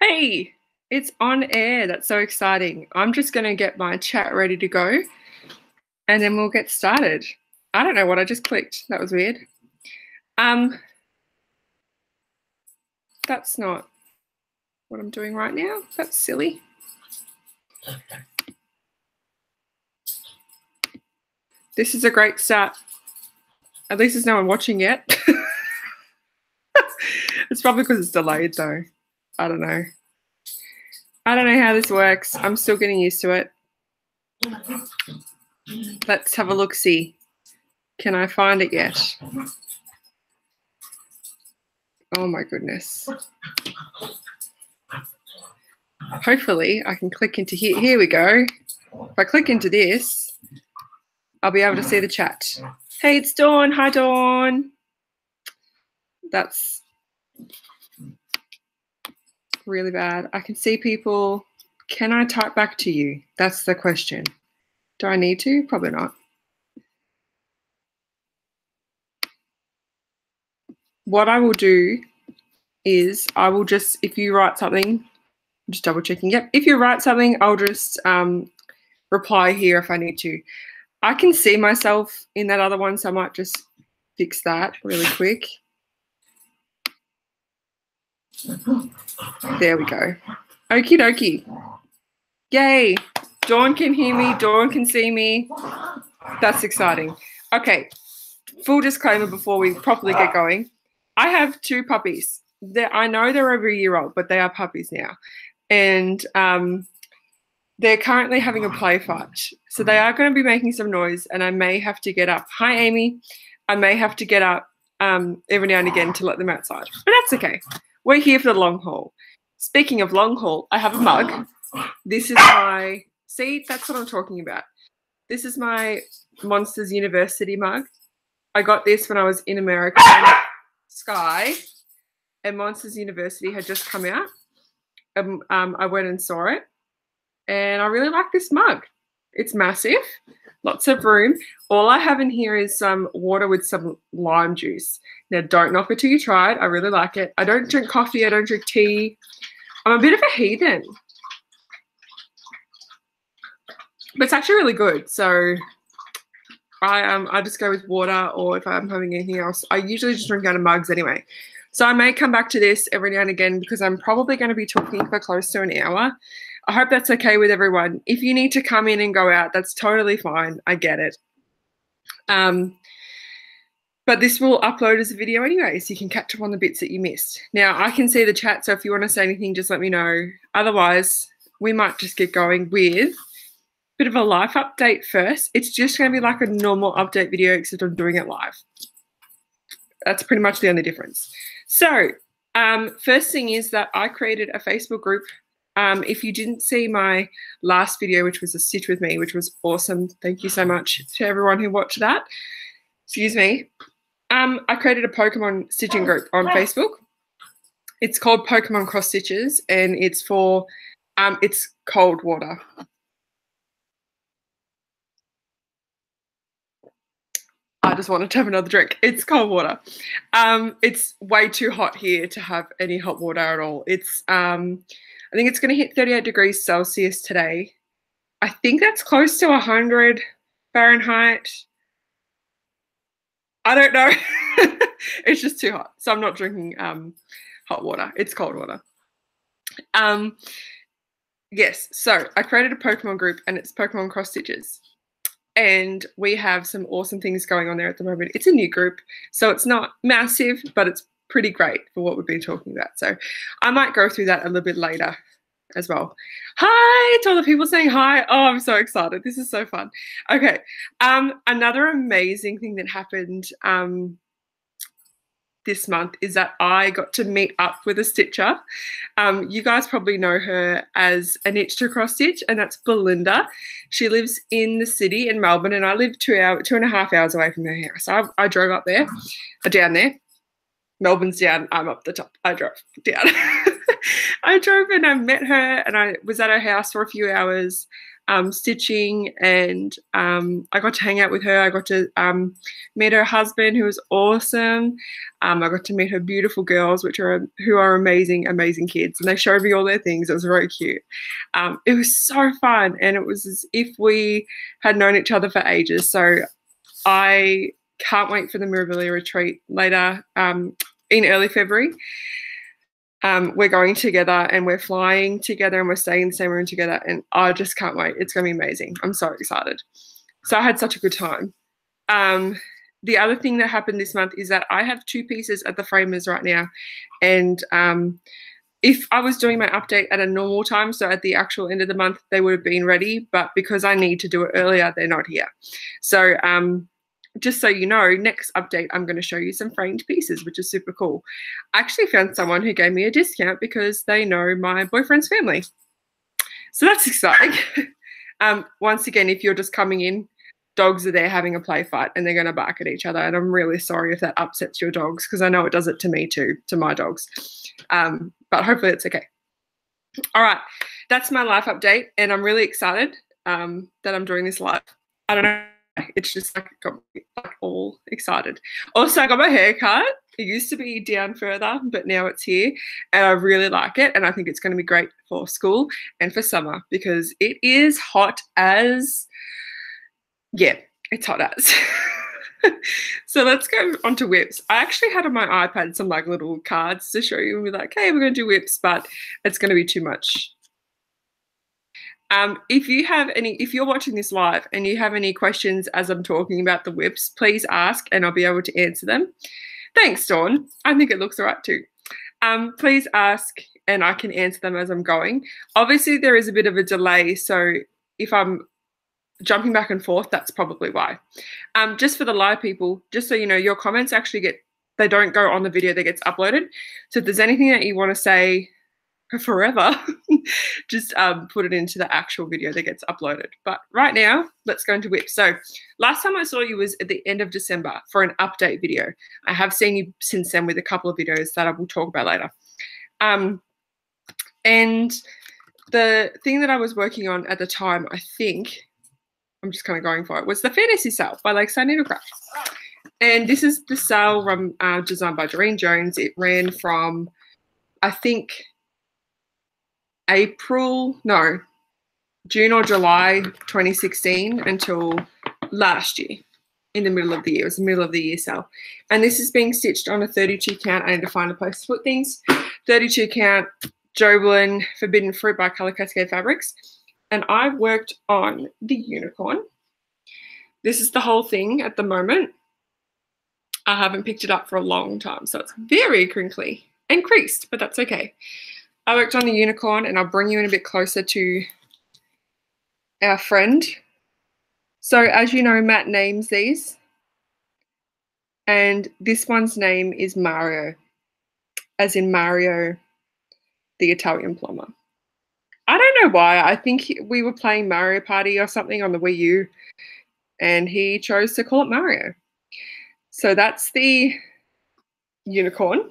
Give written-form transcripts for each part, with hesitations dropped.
Hey, it's on air. That's so exciting. I'm just going to get my chat ready to go and then we'll get started. I don't know what I just clicked. That was weird. That's not what I'm doing right now. That's silly. This is a great start. At least there's no one watching yet. It's probably because it's delayed though. I don't know. I don't know how this works. I'm still getting used to it. Let's have a look-see. Can I find it yet? Oh my goodness. Hopefully I can click into here. Here we go. If I click into this, I'll be able to see the chat. Hey, it's Dawn. Hi, Dawn. That's really bad. I can see people. Can I type back to you? That's the question. Do I need to? Probably not. What I will do is I will just, if you write something, just double checking. Yep. If you write something, I'll just reply here if I need to. I can see myself in that other one, so I might just fix that really quick. There we go. Okie dokie. Yay. Dawn can hear me. Dawn can see me. That's exciting. Okay. Full disclaimer before we properly get going. I have two puppies. I know they're over a year old, but they are puppies now. And they're currently having a play fight. So they are going to be making some noise and I may have to get up. Hi, Amy. I may have to get up every now and again to let them outside. But that's okay. We're here for the long haul. Speaking of long haul, I have a mug. This is my, see, that's what I'm talking about. This is my Monsters University mug. I got this when I was in America, Sky, and Monsters University had just come out. I went and saw it, and I really like this mug. It's massive, lots of room. All I have in here is some water with some lime juice. Now, don't knock it till you try it. I really like it. I don't drink coffee. I don't drink tea. I'm a bit of a heathen. But it's actually really good. So I just go with water, or if I'm having anything else, I usually just drink out of mugs anyway. So I may come back to this every now and again because I'm probably going to be talking for close to an hour. I hope that's okay with everyone. If you need to come in and go out, that's totally fine. I get it. But this will upload as a video anyway, so you can catch up on the bits that you missed. Now, I can see the chat, so if you want to say anything, just let me know. Otherwise, we might just get going with a bit of a life update first. It's just going to be like a normal update video, except I'm doing it live. That's pretty much the only difference. So, first thing is that I created a Facebook group. If you didn't see my last video, which was a stitch with me, which was awesome, thank you so much to everyone who watched that. Excuse me. I created a Pokemon stitching group on Facebook. It's called Pokemon Cross Stitches, and it's for it's cold water. I just wanted to have another drink. It's cold water. It's way too hot here to have any hot water at all. It's I think it's going to hit 38 degrees Celsius today. I think that's close to 100 Fahrenheit. I don't know. It's just too hot. So I'm not drinking hot water. It's cold water. Yes, so I created a Pokemon group and it's Pokemon Cross Stitches. And we have some awesome things going on there at the moment. It's a new group, so it's not massive, but it's pretty great for what we've been talking about. So I might go through that a little bit later as well. Hi to all the people saying hi. Oh, I'm so excited. This is so fun. Okay. Another amazing thing that happened this month is that I got to meet up with a stitcher. You guys probably know her as a Knit to Cross Stitch, and that's Belinda. She lives in the city in Melbourne, and I live 2.5 hours away from her house. So I drove up there, down there. Melbourne's down, I'm up the top. I drove down. I drove and I met her, and I was at her house for a few hours. stitching, and I got to hang out with her. I got to meet her husband, who was awesome. I got to meet her beautiful girls, who are amazing, amazing kids, and they showed me all their things. It was very cute. It was so fun, and it was as if we had known each other for ages. So I can't wait for the Mirabilia retreat later in early February. We're going together and we're flying together and we're staying in the same room together, and I just can't wait. It's going to be amazing. I'm so excited. So I had such a good time. The other thing that happened this month is that I have 2 pieces at the framers right now, and if I was doing my update at a normal time, so at the actual end of the month, they would have been ready, but because I need to do it earlier, they're not here. So just so you know, next update, I'm going to show you some framed pieces, which is super cool. I actually found someone who gave me a discount because they know my boyfriend's family. So that's exciting. Once again, if you're just coming in, dogs are there having a play fight and they're going to bark at each other. And I'm really sorry if that upsets your dogs, because I know it does it to me too, to my dogs. But hopefully it's okay. All right, that's my life update, and I'm really excited that I'm doing this live. I don't know. It's just like got me like all excited. Also, I got my hair cut. It used to be down further, but now it's here, and I really like it. And I think it's going to be great for school and for summer, because it is hot as, yeah, it's hot as. So let's go on to whips. I actually had on my iPad some like little cards to show you, and we're like, hey, we're going to do whips, but it's going to be too much. If you're watching this live and you have any questions as I'm talking about the whips, please ask and I'll be able to answer them. Thanks, Dawn. I think it looks all right too. Please ask and I can answer them as I'm going. Obviously, there is a bit of a delay, so if I'm jumping back and forth, that's probably why. Just for the live people, just so you know, your comments actually they don't go on the video that gets uploaded. So if there's anything that you want to say forever, just put it into the actual video that gets uploaded. But right now, let's go into whips. So last time I saw you was at the end of December for an update video. I have seen you since then with a couple of videos that I will talk about later. And the thing that I was working on at the time, I think, I'm just kind of going for it, was the Fantasy Sale by Lakeside Needlecraft. And this is the sale designed by Doreen Jones. It ran from, I think, June or July 2016 until last year in the middle of the year. It was the middle of the year sale. And this is being stitched on a 32 count. I need to find a place to put things. 32 count Jovelin Forbidden Fruit by Colour Cascade Fabrics. And I worked on the unicorn. This is the whole thing at the moment. I haven't picked it up for a long time, so it's very crinkly and creased, but that's okay. I worked on the unicorn, and I'll bring you in a bit closer to our friend. So as you know, Matt names these, and this one's name is Mario, as in Mario, the Italian plumber. I don't know why. I think we were playing Mario Party or something on the Wii U, and he chose to call it Mario. So that's the unicorn.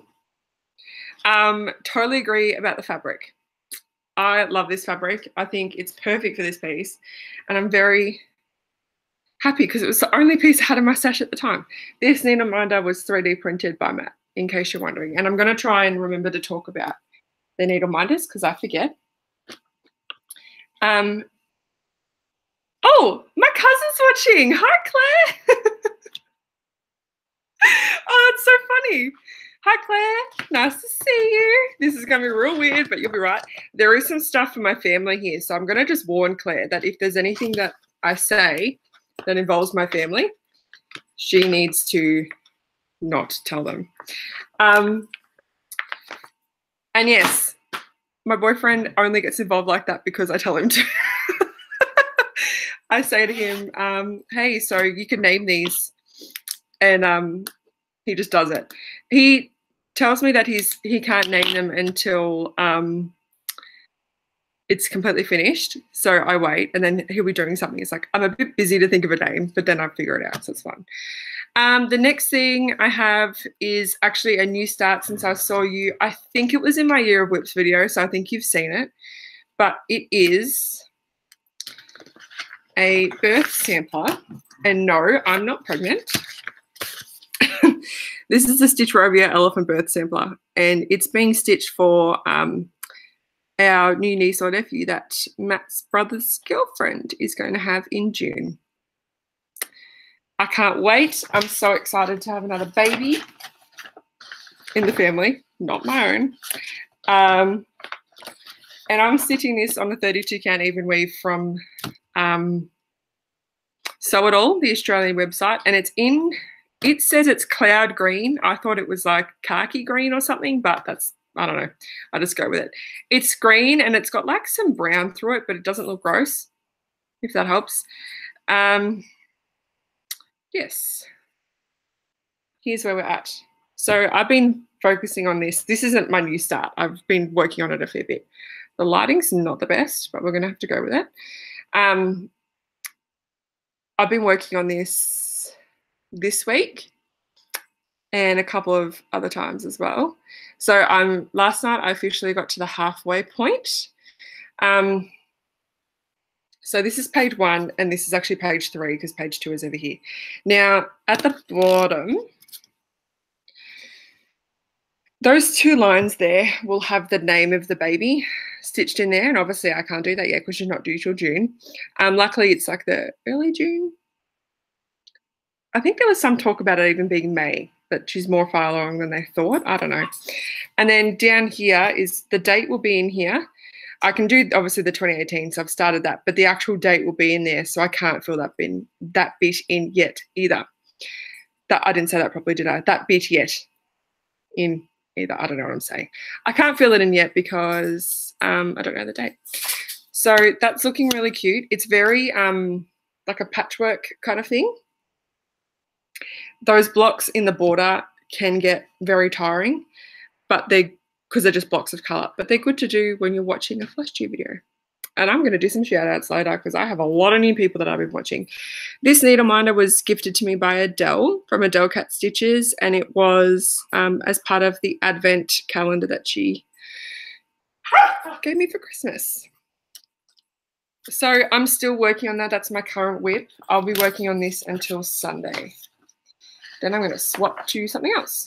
Totally agree about the fabric. I love this fabric. I think it's perfect for this piece, and I'm very happy because it was the only piece I had in my stash at the time. This Needleminder was 3D printed by Matt, in case you're wondering, and I'm going to try and remember to talk about the Needleminders because I forget. Oh, my cousin's watching. Hi, Claire. Oh, that's so funny. Hi, Claire. Nice to see you. This is going to be real weird, but you'll be right. There is some stuff for my family here, so I'm going to just warn Claire that if there's anything that I say that involves my family, she needs to not tell them. And yes, my boyfriend only gets involved like that because I tell him to. I say to him, hey, so you can name these. And he just does it. He tells me that he can't name them until it's completely finished. So I wait, and then he'll be doing something. It's like, I'm a bit busy to think of a name, but then I figure it out, so it's fun. The next thing I have is actually a new start since I saw you. I think it was in my Year of Whips video, so I think you've seen it. But it is a birth sampler, and no, I'm not pregnant. This is the Stitch Rovia elephant birth sampler, and it's being stitched for our new niece or nephew that Matt's brother's girlfriend is going to have in June. I can't wait. I'm so excited to have another baby in the family, not my own. And I'm stitching this on a 32 count even weave from Sew It All, the Australian website, and it says it's cloud green. I thought it was like khaki green or something, but I don't know. I just go with it. It's green and it's got like some brown through it, but it doesn't look gross, if that helps. Yes. Here's where we're at. So I've been focusing on this. This isn't my new start. I've been working on it a fair bit. The lighting's not the best, but we're going to have to go with it. I've been working on this week and a couple of other times as well. So last night I officially got to the halfway point. So this is page 1 and this is actually page 3 because page 2 is over here. Now at the bottom, those 2 lines there will have the name of the baby stitched in there, and obviously I can't do that yet because she's not due till June. Luckily it's like the early June. I think there was some talk about it even being May, but she's more far along than they thought. I don't know. And then down here is the date will be in here. I can do obviously the 2018, so I've started that, but the actual date will be in there, so I can't fill that bit in yet either. I didn't say that properly, did I? That bit yet in either. I don't know what I'm saying. I can't fill it in yet because I don't know the date. So that's looking really cute. It's very like a patchwork kind of thing. Those blocks in the border can get very tiring, but because they're just blocks of colour, but they're good to do when you're watching a flash tube video. And I'm going to do some shout outs later because I have a lot of new people that I've been watching. This Needleminder was gifted to me by Adele from Adele Cat Stitches, and it was as part of the Advent calendar that she gave me for Christmas. So I'm still working on that. That's my current whip. I'll be working on this until Sunday. Then I'm going to swap to something else.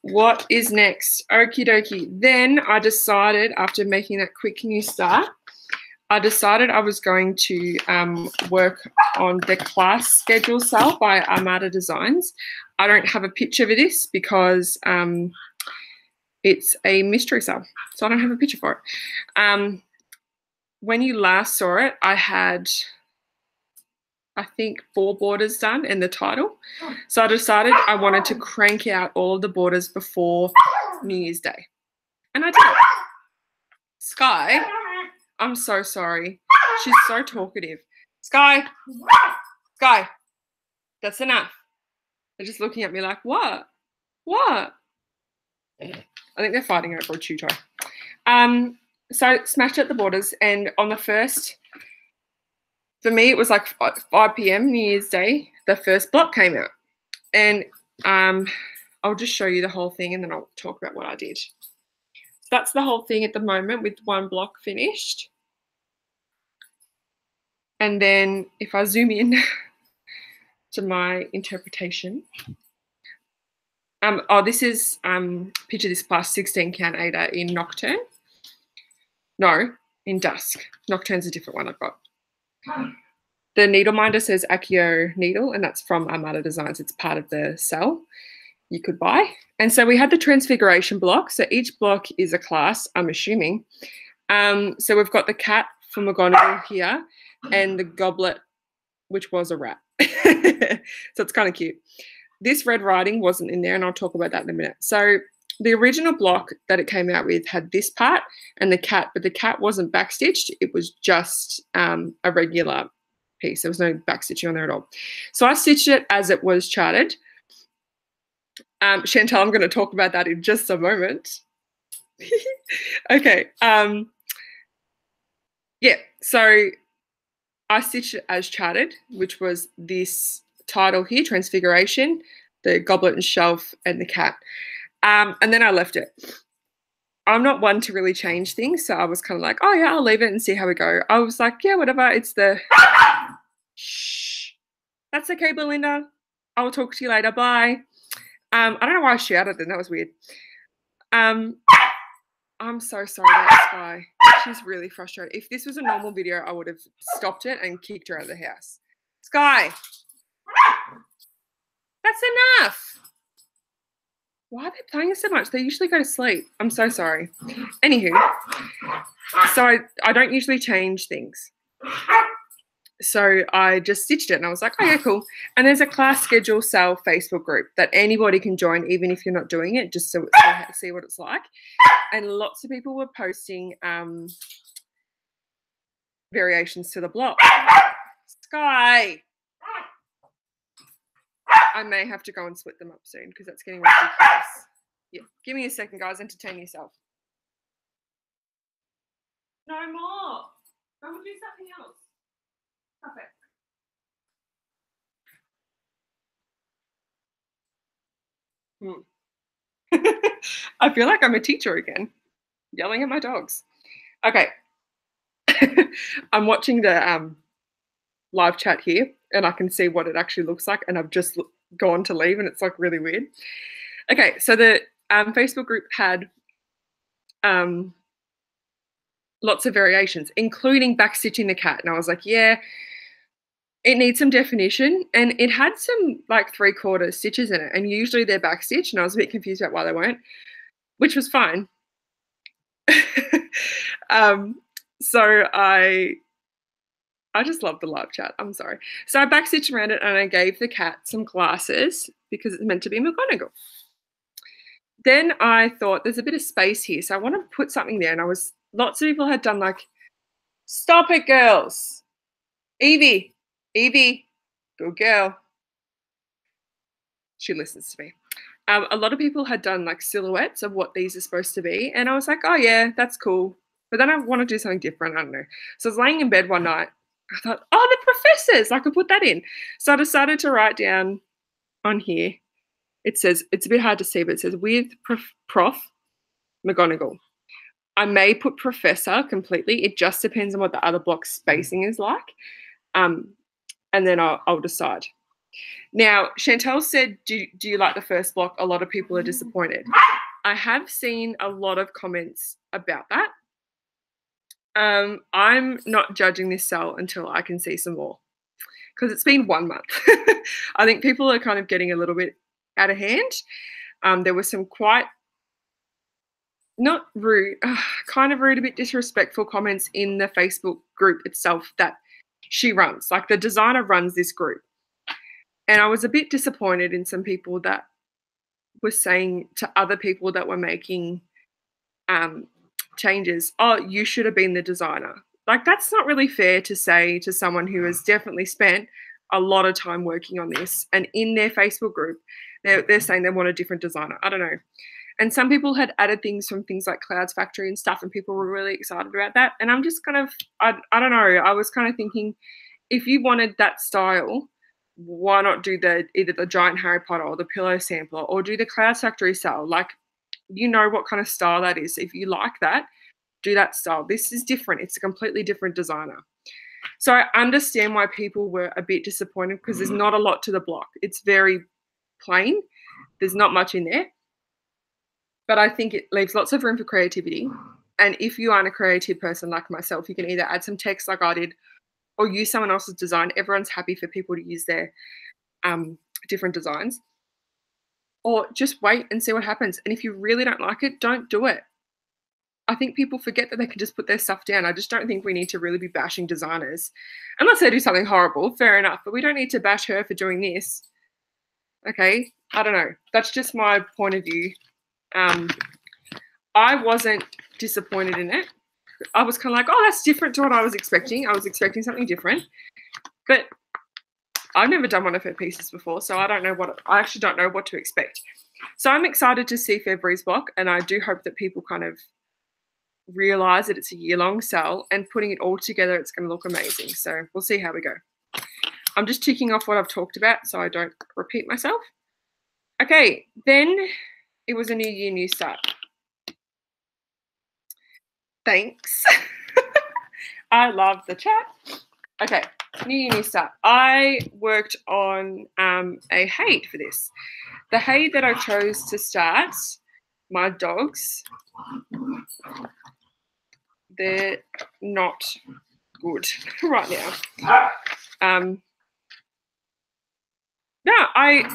What is next? Okie dokie. Then I decided, after making that quick new start, I decided I was going to work on the class schedule sale by Armada Designs. I don't have a picture of this because it's a mystery sale, so I don't have a picture for it. When you last saw it, I had, I think, 4 borders done and the title. So I decided I wanted to crank out all of the borders before New Year's Day. And I did it. Sky, I'm so sorry. She's so talkative. Sky, that's enough. They're just looking at me like, what? What? I think they're fighting over a chew toy. So smashed at the borders, and on the first, for me, it was like 5 p.m. New Year's Day, the first block came out. And I'll just show you the whole thing and then I'll talk about what I did. So that's the whole thing at the moment with 1 block finished. And then if I zoom in to my interpretation, this is Picture This Plus 16 count Ada in Nocturne. No, in Dusk. Nocturne's a different one I've got. The Needleminder says Accio Needle, and that's from Armada Designs. It's part of the sale you could buy. And so we had the Transfiguration block. So each block is a class, I'm assuming. So we've got the cat from McGonagall here and the goblet, which was a rat. So it's kind of cute. This Red Riding wasn't in there, and I'll talk about that in a minute. So the original block that it came out with had this part and the cat, but the cat wasn't backstitched. It was just a regular piece. There was no backstitching on there at all. So I stitched it as it was charted. Chantal, I'm going to talk about that in just a moment. Okay. Yeah, so I stitched it as charted, which was this title here, Transfiguration, the goblet and shelf, and the cat. And then I left it. I'm not one to really change things. So I was kind of like, oh yeah, I'll leave it and see how we go. I was like, yeah, whatever. It's the shh. That's okay, Belinda. I will talk to you later. Bye. I don't know why I shouted then. That was weird. I'm so sorry about Sky. She's really frustrated. If this was a normal video, I would have stopped it and kicked her out of the house. Sky, that's enough. Why are they playing so much? They usually go to sleep. I'm so sorry. Anywho, so I don't usually change things. So I just stitched it and I was like, oh yeah, cool. And there's a class schedule sale Facebook group that anybody can join, even if you're not doing it, just so see what it's like. And lots of people were posting variations to the blog. Sky. I may have to go and split them up soon because that's getting ridiculous. Yeah, give me a second, guys. Entertain yourself. No more. I will do something else. Perfect. I feel like I'm a teacher again, yelling at my dogs. Okay. I'm watching the live chat here and I can see what it actually looks like, and I've just gone to leave and it's like really weird. Okay, so the Facebook group had lots of variations, including backstitching the cat, and I was like, yeah, it needs some definition, and it had some like 3/4 stitches in it, and usually they're backstitched, and I was a bit confused about why they weren't, which was fine. So I just love the live chat. I'm sorry. So I backstitched around it and I gave the cat some glasses because it's meant to be McGonagall. Then I thought there's a bit of space here, so I want to put something there. And lots of people had done like, stop it, girls. Evie, good girl. She listens to me. A lot of people had done like silhouettes of what these are supposed to be. And I was like, oh yeah, that's cool. But then I want to do something different. I don't know. So I was laying in bed one night. I thought, oh, the professors, I could put that in. So I decided to write down on here. It says, it's a bit hard to see, but it says, with Prof McGonagall. I may put professor completely. It just depends on what the other block's spacing is like. And then I'll decide. Now, Chantel said, do you like the first block? A lot of people are disappointed. I have seen a lot of comments about that. I'm not judging this sale until I can see some more because it's been 1 month. I think people are kind of getting a little bit out of hand. There were some quite not rude, kind of rude, a bit disrespectful comments in the Facebook group itself that she runs. Like the designer runs this group. And I was a bit disappointed in some people that were saying to other people that were making changes, oh, you should have been the designer. Like that's not really fair to say to someone who has definitely spent a lot of time working on this, and in their Facebook group they're saying they want a different designer. I don't know. And some people had added things from things like CloudFactory and stuff, and people were really excited about that. And I'm just kind of, I don't know, I was kind of thinking, if you wanted that style, why not do either the giant Harry Potter or the pillow sampler, or do the CloudFactory style? Like, you know what kind of style that is. If you like that, do that style. This is different. It's a completely different designer. So I understand why people were a bit disappointed because there's not a lot to the block. It's very plain. There's not much in there. But I think it leaves lots of room for creativity. And if you aren't a creative person like myself, you can either add some text like I did or use someone else's design. Everyone's happy for people to use their different designs. Or just wait and see what happens. And if you really don't like it, don't do it. I think people forget that they can just put their stuff down. I just don't think we need to really be bashing designers. Unless they do something horrible, fair enough. But we don't need to bash her for doing this. Okay? I don't know. That's just my point of view. I wasn't disappointed in it. I was kind of like, oh, that's different to what I was expecting. I was expecting something different. But I've never done one of her pieces before, so I actually don't know what to expect. So I'm excited to see February's block, and I do hope that people kind of realize that it's a year-long sale, and putting it all together, it's going to look amazing. So we'll see how we go. I'm just ticking off what I've talked about so I don't repeat myself. Okay, then it was a new year, new start. Thanks. I love the chat. Okay, new start. I worked on a haid for this. The haid that I chose to start, my dogs, they're not good right now.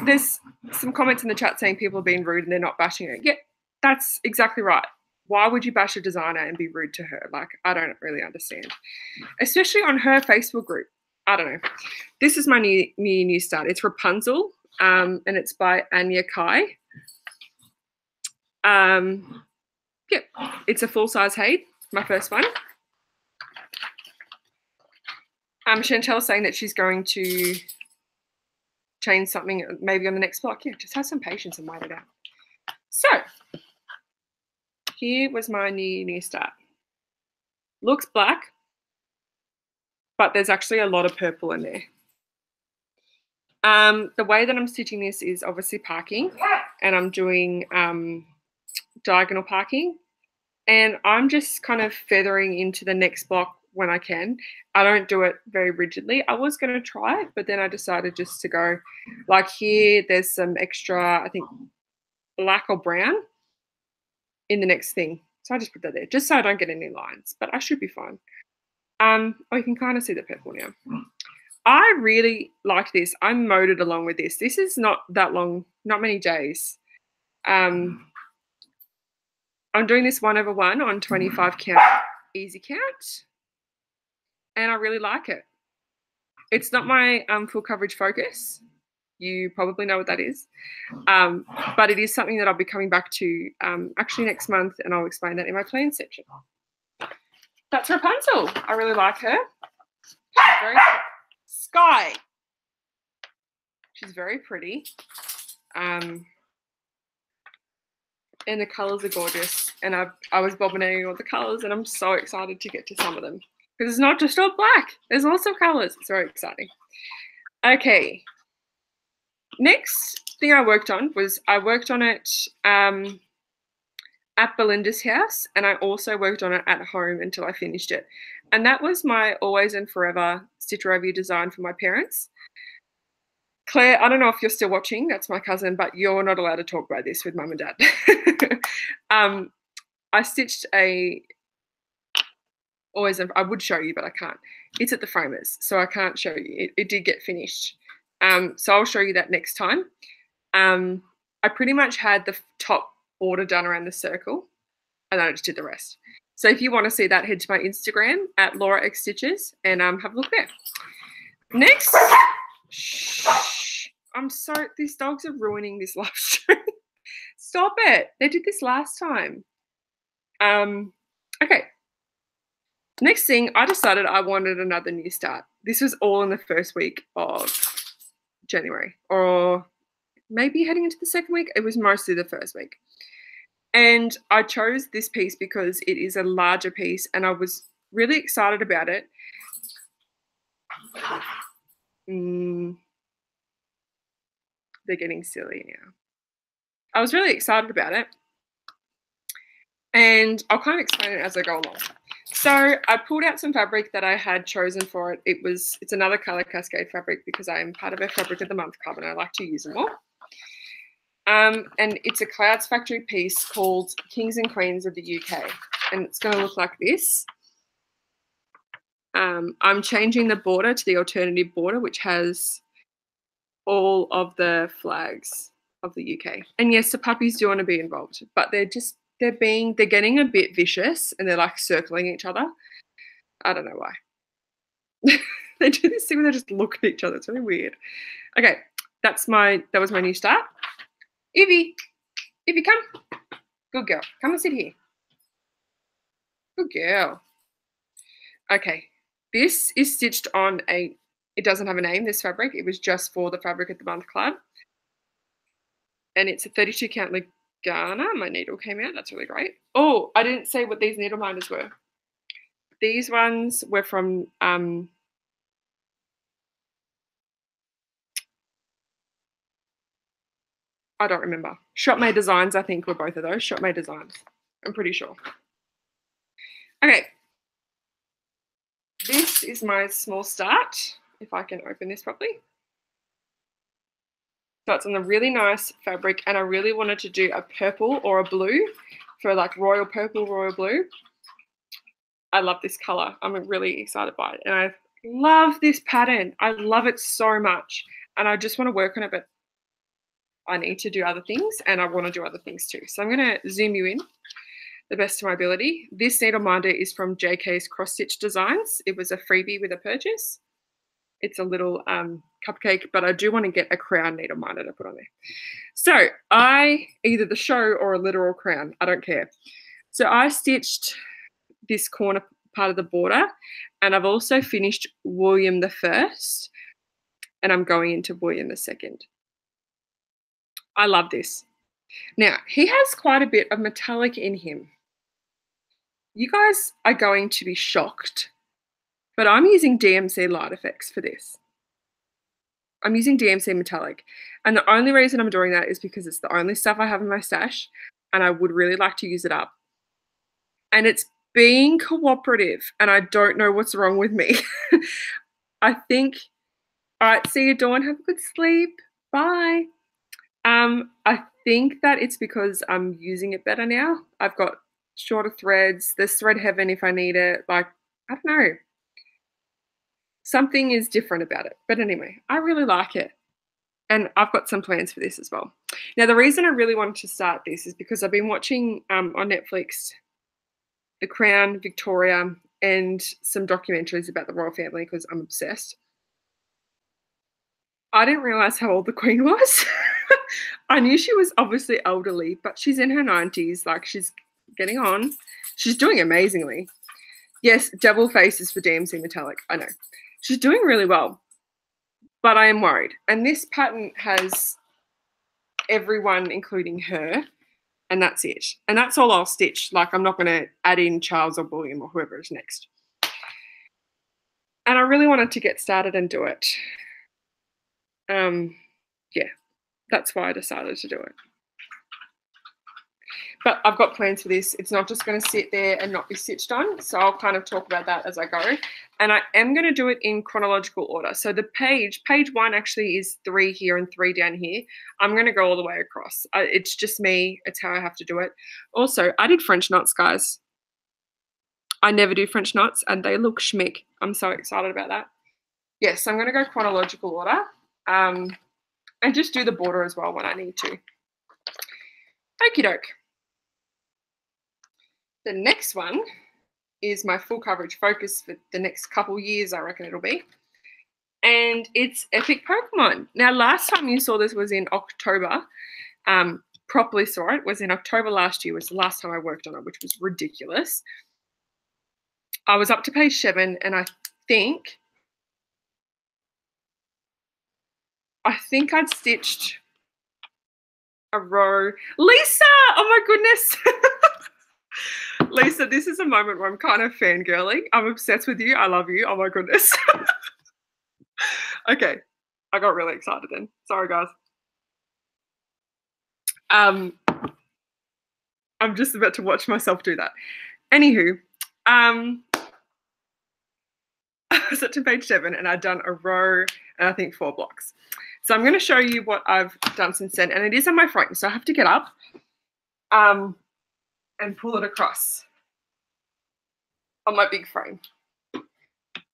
There's some comments in the chat saying people are being rude and they're not bashing it. Yeah, that's exactly right. Why would you bash a designer and be rude to her? Like, I don't really understand. Especially on her Facebook group. I don't know. This is my new start. It's Rapunzel, and it's by Anya Kai. Yeah, it's a full-size haid, my first one. Chantel's saying that she's going to change something maybe on the next block. Yeah, just have some patience and wait it out. So, here was my new start. Looks black, but there's actually a lot of purple in there. The way that I'm stitching this is obviously parking, and I'm doing diagonal parking, and I'm just kind of feathering into the next block when I can. I don't do it very rigidly. I was going to try it, but then I decided just to go like here. There's some extra, I think, black or brown in the next thing. So I just put that there just so I don't get any lines, but I should be fine. Oh, you can kind of see the purple now. I really like this. I mowed it along with this. This is not that long, not many days. I'm doing this 1/1 on 25 count, easy count, and I really like it. It's not my full coverage focus. You probably know what that is, but it is something that I'll be coming back to actually next month, and I'll explain that in my plan section. That's Rapunzel. I really like her. She's very Sky. She's very pretty. And the colours are gorgeous. And I was bobbinating all the colours, and I'm so excited to get to some of them. Because it's not just all black. There's also colours. It's very exciting. Okay. Next thing I worked on was I worked on it at Belinda's house, and I also worked on it at home until I finished it. And that was my Always and Forever Stitch Rovia design for my parents. Claire, I don't know if you're still watching, that's my cousin, but you're not allowed to talk about this with mum and dad. I stitched a Always and I would show you, but I can't. It's at the Framers, so I can't show you. It did get finished. So I'll show you that next time. I pretty much had the top border done around the circle, and then I just did the rest. So if you want to see that, head to my Instagram at lauraxstitches and have a look there. Next, shh, these dogs are ruining this live stream. Stop it. They did this last time. Okay. Next thing, I decided I wanted another new start. This was all in the first week of January, or maybe heading into the second week. It was mostly the first week. And I chose this piece because it is a larger piece, and I was really excited about it. They're getting silly now. I was really excited about it, and I'll kind of explain it as I go along. So I pulled out some fabric that I had chosen for it. It's another Colour Cascade fabric because I am part of a Fabric of the Month club, and I like to use them all. And it's a CloudFactory piece called Kings and Queens of the UK, and it's going to look like this. I'm changing the border to the alternative border, which has all of the flags of the UK. And yes, the puppies do want to be involved, but they're getting a bit vicious, and they're like circling each other. I don't know why. They do this thing where they just look at each other. It's really weird. Okay, that was my new start. Evie, come. Good girl. Come and sit here. Good girl. Okay, this is stitched on it doesn't have a name, this fabric. It was just for the Fabric of the Month club. And it's a 32 count Lugana. My needle came out. That's really great. Oh, I didn't say what these Needleminders were. These ones were from I don't remember. Shop Made Designs, I think, were both of those. Shop Made Designs. I'm pretty sure. Okay. This is my small start, if I can open this properly. So it's on a really nice fabric, and I really wanted to do a purple or a blue for like royal purple, royal blue. I love this color. I'm really excited by it. And I love this pattern. I love it so much. And I just want to work on it, but I need to do other things, and I want to do other things too. So I'm going to zoom you in the best of my ability. This Needleminder is from JK's Cross Stitch Designs. It was a freebie with a purchase. It's a little cupcake, but I do want to get a crown Needleminder to put on there. So either the show or a literal crown, I don't care. So I stitched this corner part of the border, and I've also finished William I, and I'm going into William II. I love this. Now, he has quite a bit of metallic in him. You guys are going to be shocked, but I'm using DMC Light Effects for this. I'm using DMC Metallic, and the only reason I'm doing that is because it's the only stuff I have in my stash, and I would really like to use it up. And it's being cooperative, and I don't know what's wrong with me. I think, all right, see you, Dawn. Have a good sleep. Bye. I think that it's because I'm using it better now. I've got shorter threads. There's thread heaven if I need it. Like, I don't know. Something is different about it. But anyway, I really like it. And I've got some plans for this as well. Now, the reason I really wanted to start this is because I've been watching on Netflix The Crown, Victoria, and some documentaries about the royal family because I'm obsessed. I didn't realise how old the Queen was. I knew she was obviously elderly, but she's in her 90s. Like, she's getting on. She's doing amazingly. Yes, double faces for DMC Metallic. I know. She's doing really well, but I am worried. And this pattern has everyone, including her, and that's it. And that's all I'll stitch. Like, I'm not going to add in Charles or William or whoever is next. And I really wanted to get started and do it. Yeah, that's why I decided to do it. But I've got plans for this. It's not just going to sit there and not be stitched on. So I'll kind of talk about that as I go. And I am going to do it in chronological order. So the page 1 actually is 3 here and 3 down here. I'm going to go all the way across. It's just me. It's how I have to do it. Also, I did French knots, guys. I never do French knots, and they look schmick. I'm so excited about that. Yes, so I'm going to go chronological order. And just do the border as well when I need to. Okie doke. The next one is my full coverage focus for the next couple years, I reckon it'll be. And it's Epic Pokemon. Now, last time you saw this was in October. Properly saw it was in October last year, was the last time I worked on it, which was ridiculous. I was up to page 7, and I think I'd stitched a row. Lisa! Oh my goodness. Lisa, this is a moment where I'm kind of fangirling. I'm obsessed with you. I love you. Oh my goodness. Okay. I got really excited then. Sorry, guys. I'm just about to watch myself do that. Anywho, I was up to page 7, and I'd done a row and I think 4 blocks. So I'm going to show you what I've done since then, and it is on my frame, so I have to get up and pull it across on my big frame.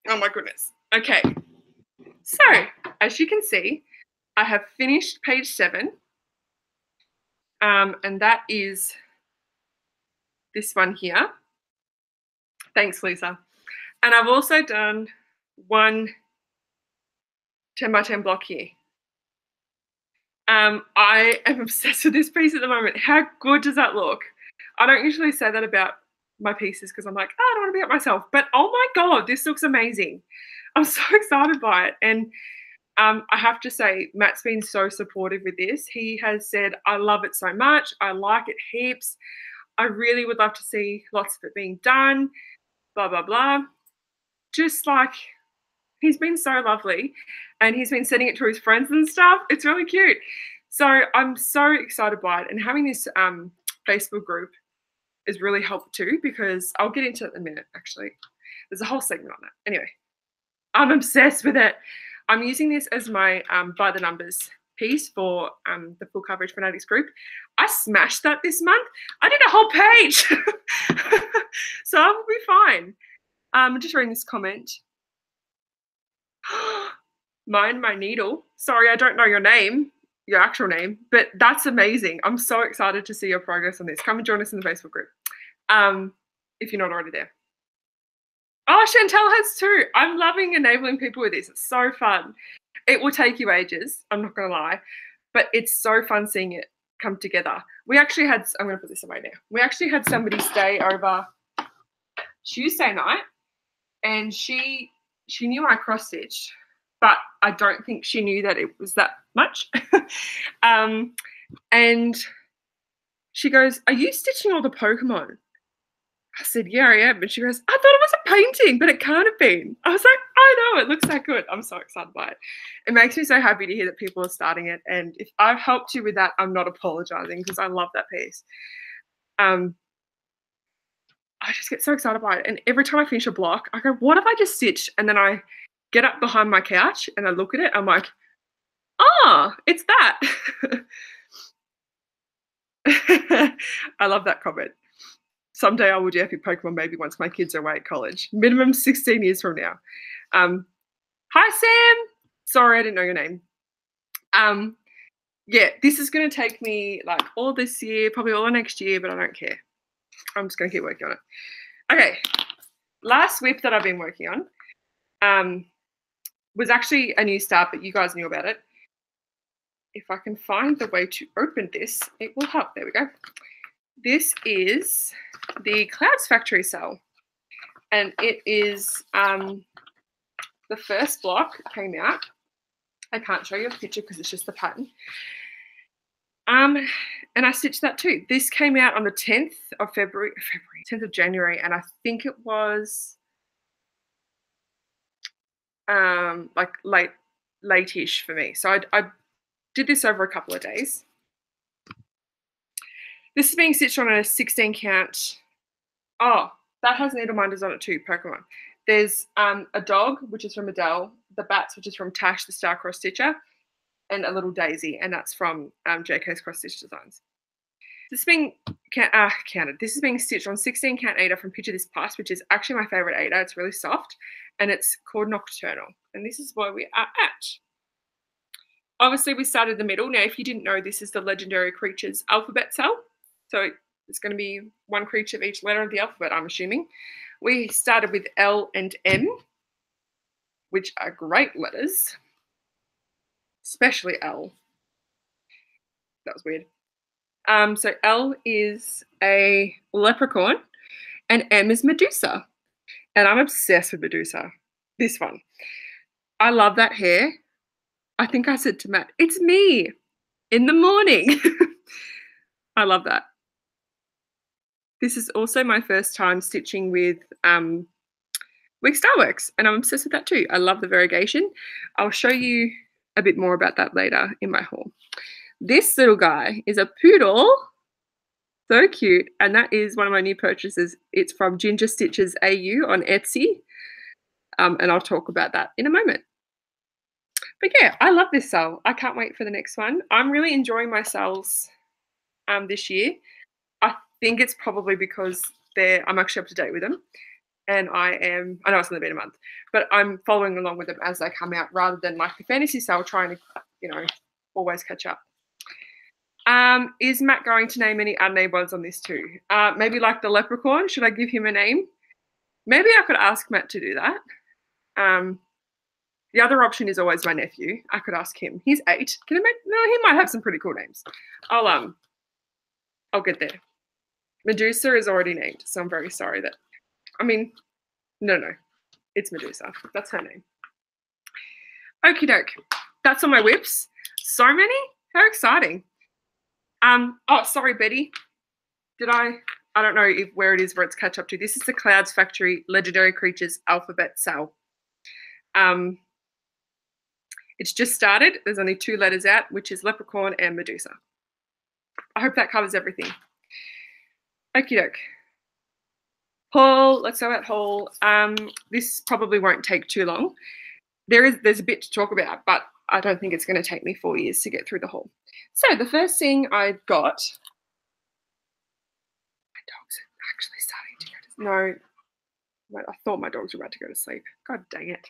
Oh my goodness. Okay, so as you can see, I have finished page 7, and that is this one here. Thanks, Lisa. And I've also done one 10 by 10 block here. I am obsessed with this piece at the moment. How good does that look? I don't usually say that about my pieces because I'm like, oh, I don't want to be at myself. But oh my God, this looks amazing. I'm so excited by it. And I have to say, Matt's been so supportive with this. He has said, I love it so much. I like it heaps. I really would love to see lots of it being done, blah, blah, blah. Just like, he's been so lovely, and he's been sending it to his friends and stuff. It's really cute. So I'm so excited by it, and having this Facebook group is really helped too, because I'll get into it in a minute, actually. There's a whole segment on that. Anyway, I'm obsessed with it. I'm using this as my by the numbers piece for the Full Coverage Fanatics group. I smashed that this month. I did a whole page. So I will be fine. Just reading this comment. Mind my needle. Sorry, I don't know your name, your actual name, but that's amazing. I'm so excited to see your progress on this. Come and join us in the Facebook group if you're not already there. Oh, Chantel has too. I'm loving enabling people with this. It's so fun. It will take you ages, I'm not going to lie, but it's so fun seeing it come together. We actually had, I'm going to put this away now. We actually had somebody stay over Tuesday night, and she knew I cross-stitched, but I don't think she knew that it was that much. And she goes, "Are you stitching all the Pokemon?" I said, "Yeah, I am." And she goes, "I thought it was a painting, but it can't have been." I was like, "I know, it looks that good." I'm so excited by it. It makes me so happy to hear that people are starting it. And if I've helped you with that, I'm not apologizing, because I love that piece. I just get so excited by it. And every time I finish a block, I go, "What have I just stitched?" And then I get up behind my couch and I look at it. I'm like, "Ah, it's that." I love that comment. Someday I will do Epic Pokemon maybe once my kids are away at college. Minimum 16 years from now. Hi, Sam. Sorry, I didn't know your name. Yeah, this is going to take me like all this year, probably all next year, but I don't care. I'm just going to keep working on it. Okay, last whip that I've been working on was actually a new start, but you guys knew about it. If I can find the way to open this, it will help. There we go. This is the CloudFactory cell, and it is the first block came out. I can't show you a picture because it's just the pattern. And I stitched that too. This came out on the 10th of February, 10th of January, and I think it was like late-ish for me. So I did this over a couple of days. This is being stitched on a 16 count. Oh, that has Needleminders on it too, Pokemon. There's a dog, which is from Adele, the bats, which is from Tash, the Star Cross Stitcher, and a little daisy, and that's from JK's Cross Stitch Designs. This is being counted. This is being stitched on 16 count Ada from Picture This Plus, which is actually my favorite Ada. It's really soft, and it's called Nocturnal. And this is where we are at. Obviously, we started the middle. Now, if you didn't know, this is the Legendary Creatures alphabet cell. So it's going to be one creature of each letter of the alphabet, I'm assuming. We started with L and M, which are great letters, especially L. That was weird. So L is a leprechaun and M is Medusa. And I'm obsessed with Medusa, this one. I love that hair. I think I said to Matt, "It's me in the morning." I love that. This is also my first time stitching with Starworks, and I'm obsessed with that too. I love the variegation. I'll show you a bit more about that later in my haul. This little guy is a poodle. So cute. And that is one of my new purchases. It's from Ginger Stitches AU on Etsy. And I'll talk about that in a moment. But yeah, I love this cell. I can't wait for the next one. I'm really enjoying my cells this year. I think it's probably because I'm actually up to date with them. And I know it's only been a month, but I'm following along with them as they come out rather than like the fantasy cell trying to, always catch up. Is Matt going to name any unnamed ones on this too? Maybe like the leprechaun. Should I give him a name? Maybe I could ask Matt to do that. The other option is always my nephew. I could ask him. He's 8. Can he he might have some pretty cool names. I'll get there. Medusa is already named, so I'm very sorry that. No, it's Medusa. That's her name. Okie doke. That's all my whips. So many? How exciting. Oh, sorry, Betty. I don't know where it is where it's catch up to. This is the CloudFactory Legendary Creatures alphabet cell. It's just started. There's only 2 letters out, which is Leprechaun and Medusa. I hope that covers everything. Okie doke. Haul. Let's go at haul. This probably won't take too long. There's a bit to talk about, but I don't think it's going to take me 4 years to get through the haul. So the first thing I got, my dogs are actually starting to go to no, I thought my dogs were about to go to sleep. God dang it.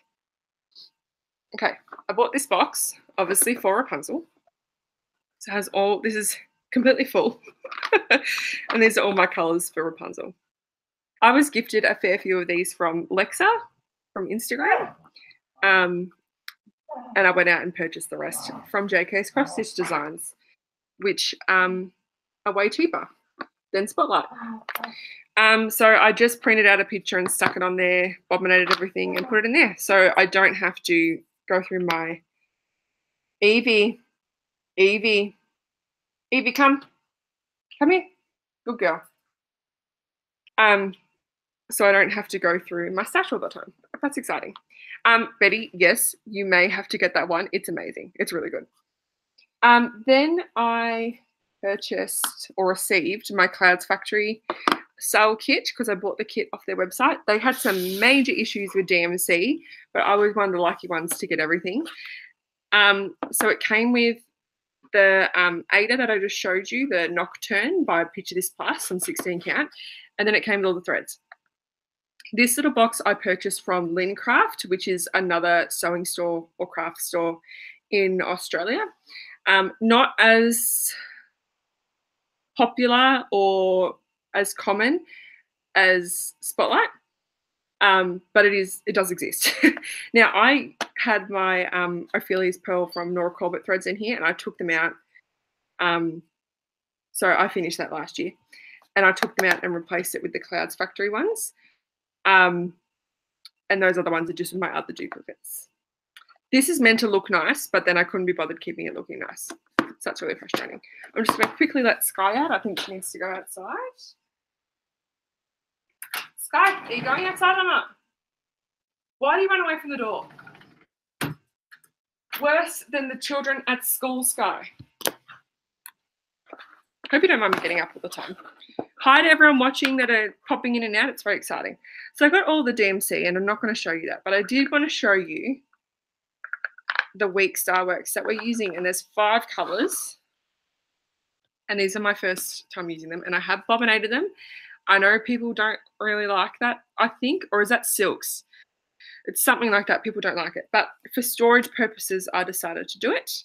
Okay, I bought this box, obviously for Rapunzel. So it has this is completely full. And these are all my colours for Rapunzel. I was gifted a fair few of these from Lexa from Instagram. And I went out and purchased the rest from JK's Cross Stitch Designs, which are way cheaper than Spotlight. So I just printed out a picture and stuck it on there, bobbinated everything and put it in there. So I don't have to go through my Evie, come here, good girl. So I don't have to go through my stash all the time. That's exciting. Betty, yes, you may have to get that one. It's amazing. It's really good. Then I purchased or received my CloudFactory sale kit because I bought the kit off their website. They had some major issues with DMC, but I was one of the lucky ones to get everything. So it came with the Ada that I just showed you, the Nocturne by Picture This Plus on 16 count, and then it came with all the threads. This little box I purchased from Lincraft, which is another sewing store or craft store in Australia. Not as popular or as common as Spotlight, but it does exist. Now, I had my Ophelia's Pearl from Nora Corbett threads in here, and I took them out. So I finished that last year, and I took them out and replaced it with the CloudFactory ones. And those other ones are just my other duplicates. This is meant to look nice, but then I couldn't be bothered keeping it looking nice. So that's really frustrating. I'm just going to quickly let Sky out. I think she needs to go outside. Sky, are you going outside or not? Why do you run away from the door? Worse than the children at school, Sky. Hope you don't mind me getting up all the time. Hi to everyone watching that are popping in and out. It's very exciting. So I got all the DMC, and I'm not going to show you that, but I did want to show you the week Starworks that we're using, and there's 5 colours, and these are my first time using them, and I have bobbinated them. I know people don't really like that, I think, or is that silks? It's something like that. People don't like it, but for storage purposes, I decided to do it.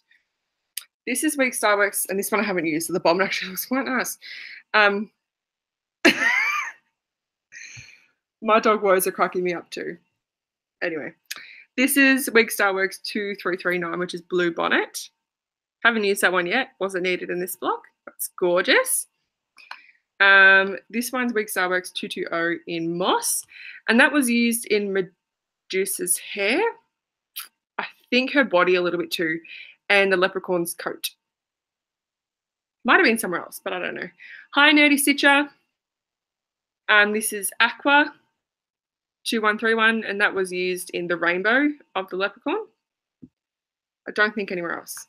This is week Starworks, and this one I haven't used, so the bobbin actually looks quite nice. My dog woes are cracking me up too. Anyway, this is week Starworks 2339, which is Blue Bonnet. Haven't used that one yet. Wasn't needed in this block. That's gorgeous. This one's week Starworks 220 in Moss, and that was used in Medusa's hair. I think her body a little bit too, and the leprechaun's coat. Might have been somewhere else, but I don't know. Hi, Nerdy Stitcher. This is Aqua 2131, and that was used in the rainbow of the leprechaun. I don't think anywhere else.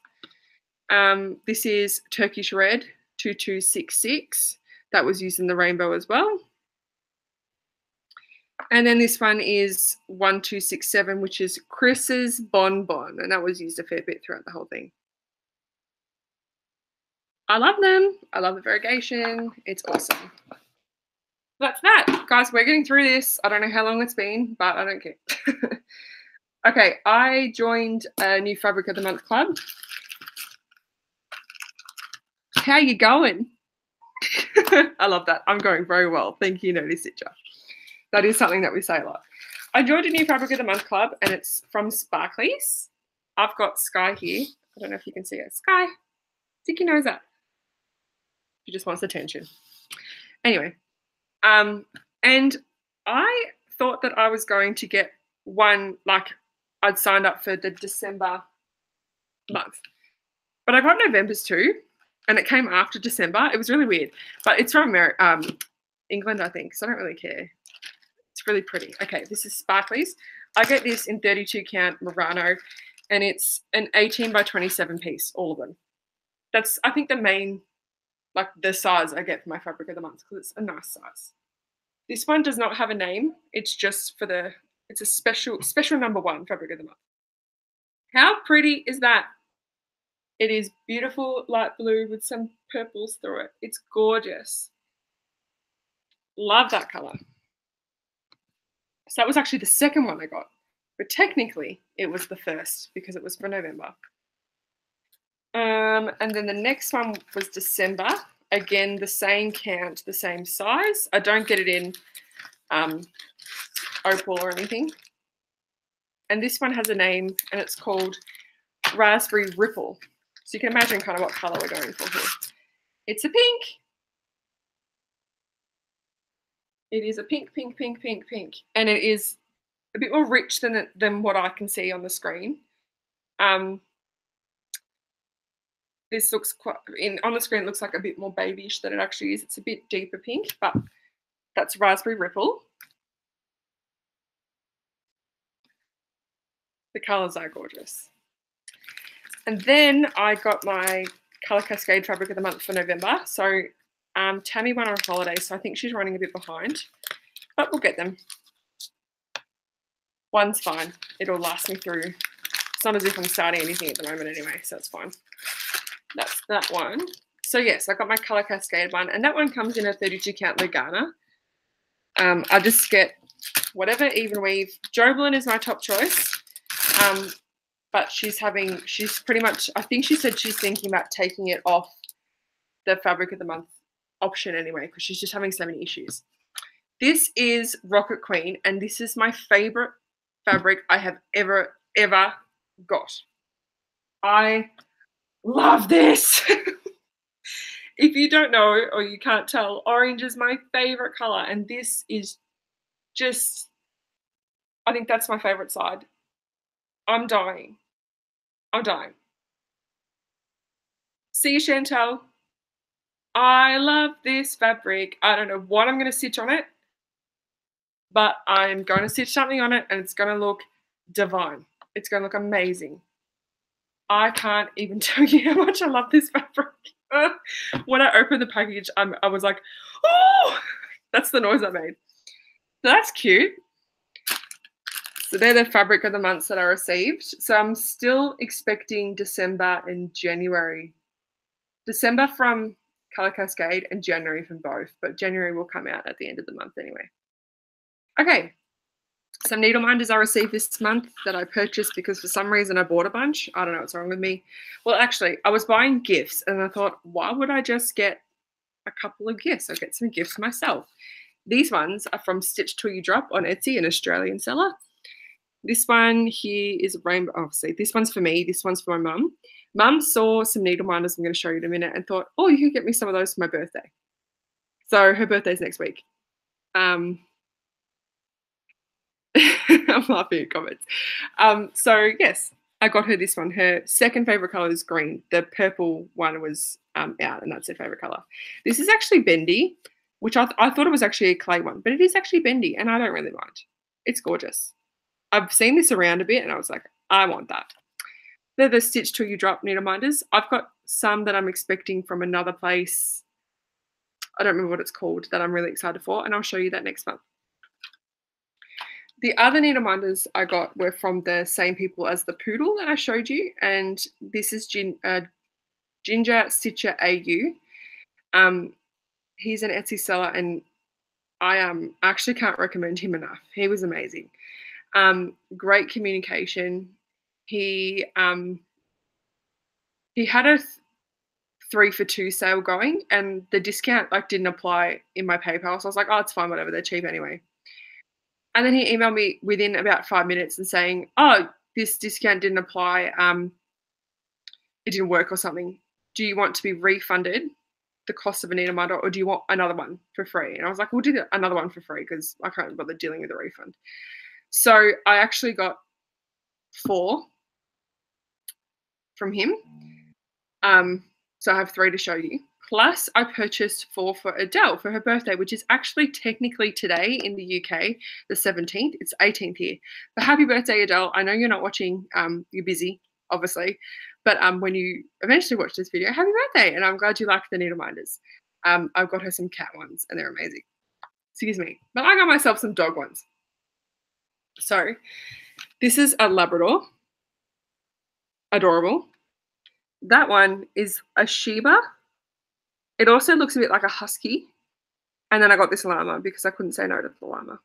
This is Turkish Red 2266. That was used in the rainbow as well. And then this one is 1267, which is Chris's Bonbon, and that was used a fair bit throughout the whole thing. I love them. I love the variegation. It's awesome. That's that. Guys, we're getting through this. I don't know how long it's been, but I don't care. Okay, I joined a new Fabric of the Month club. How you going? I love that. I'm going very well. Thank you, Nerdy Stitcher. That is something that we say a lot. I joined a new Fabric of the Month club, and it's from Sparklies. I've got Sky here. I don't know if you can see it. Sky, stick your nose out. She just wants attention. Anyway, and I thought that I was going to get one, like I'd signed up for the December month, but I got November's too, and it came after December. It was really weird, but it's from England, I think, so I don't really care. It's really pretty. Okay, this is Sparklies. I get this in 32 count Murano, and it's an 18 by 27 piece, all of them. That's, I think, the main, like the size I get for my Fabric of the Month, because it's a nice size. This one does not have a name. It's just for it's a special #1 fabric of the month. How pretty is that? It is beautiful light blue with some purples through it. It's gorgeous. Love that color. So that was actually the second one I got, but technically it was the first because it was for November. And then the next one was December. Again, the same count, the same size. I don't get it in opal or anything. And this one has a name, and it's called Raspberry Ripple. So you can imagine kind of what color we're going for here. It's a pink. It is a pink, pink, pink, pink, pink. And it is a bit more rich than what I can see on the screen. This looks on the screen, it looks like a bit more babyish than it actually is. It's a bit deeper pink, but that's Raspberry Ripple. The colors are gorgeous. And then I got my Colour Cascade fabric of the month for November. So Tammy went on holiday, so I think she's running a bit behind, but we'll get them. One's fine. It'll last me through. It's not as if I'm starting anything at the moment anyway, so it's fine. That's that one. So yes, I got my Colour Cascade one, and that one comes in a 32 count Lugana. I just get whatever even weave. Joblin is my top choice. But she's pretty much, I think she said she's thinking about taking it off the fabric of the month option anyway, because she's just having so many issues. This is Rocket Queen, and this is my favorite fabric I have ever got. I love this. If you don't know or you can't tell, orange is my favorite color, and this is just, I think that's my favorite side. I'm dying. I'm dying. See you, Chantel. I love this fabric. I don't know what I'm going to stitch on it, but I'm going to stitch something on it, and it's going to look divine. It's going to look amazing. I can't even tell you how much I love this fabric. When I opened the package, I was like, oh, that's the noise I made. So that's cute. So they're the fabric of the months that I received. So I'm still expecting December and January. December from Colour Cascade and January from both, but January will come out at the end of the month anyway. Okay, some Needleminders I received this month that I purchased because for some reason I bought a bunch. I don't know what's wrong with me. Well, actually, I was buying gifts and I thought, why would I just get a couple of gifts? I'll get some gifts myself. These ones are from Stitch Till You Drop on Etsy, an Australian seller. This one here is a rainbow. Obviously, this one's for me. This one's for my mum. Mum saw some Needleminders I'm going to show you in a minute and thought, oh, you could get me some of those for my birthday. So her birthday's next week. I'm laughing at comments. So yes, I got her this one. Her second favorite color is green. The purple one was out, and that's her favorite color. This is actually bendy, which I thought it was actually a clay one, but it is actually bendy, and I don't really mind. It's gorgeous. I've seen this around a bit, and I was like, I want that. They're the Stitch Till You Drop Needleminders. I've got some that I'm expecting from another place. I don't remember what it's called, that I'm really excited for, and I'll show you that next month. The other Needleminders I got were from the same people as the poodle that I showed you, and this is Ginger Stitcher AU. He's an Etsy seller, and I actually can't recommend him enough. He was amazing. Great communication. He had a 3 for 2 sale going, and the discount didn't apply in my PayPal, so I was like, oh, it's fine, whatever, they're cheap anyway. And then he emailed me within about 5 minutes and saying, oh, this discount didn't apply, it didn't work or something. Do you want to be refunded the cost of a Needleminder, or do you want another one for free? And I was like, we'll do another one for free because I can't bother dealing with a refund. So I actually got 4 from him. So I have 3 to show you. Plus, I purchased 4 for Adele for her birthday, which is actually technically today in the UK, the 17th. It's 18th here. But happy birthday, Adele. I know you're not watching. You're busy, obviously. But when you eventually watch this video, happy birthday. And I'm glad you like the Needleminders. I've got her some cat ones, and they're amazing. Excuse me. But I got myself some dog ones. So this is a Labrador. Adorable. That one is a Shiba. It also looks a bit like a husky. And then I got this llama because I couldn't say no to the llama.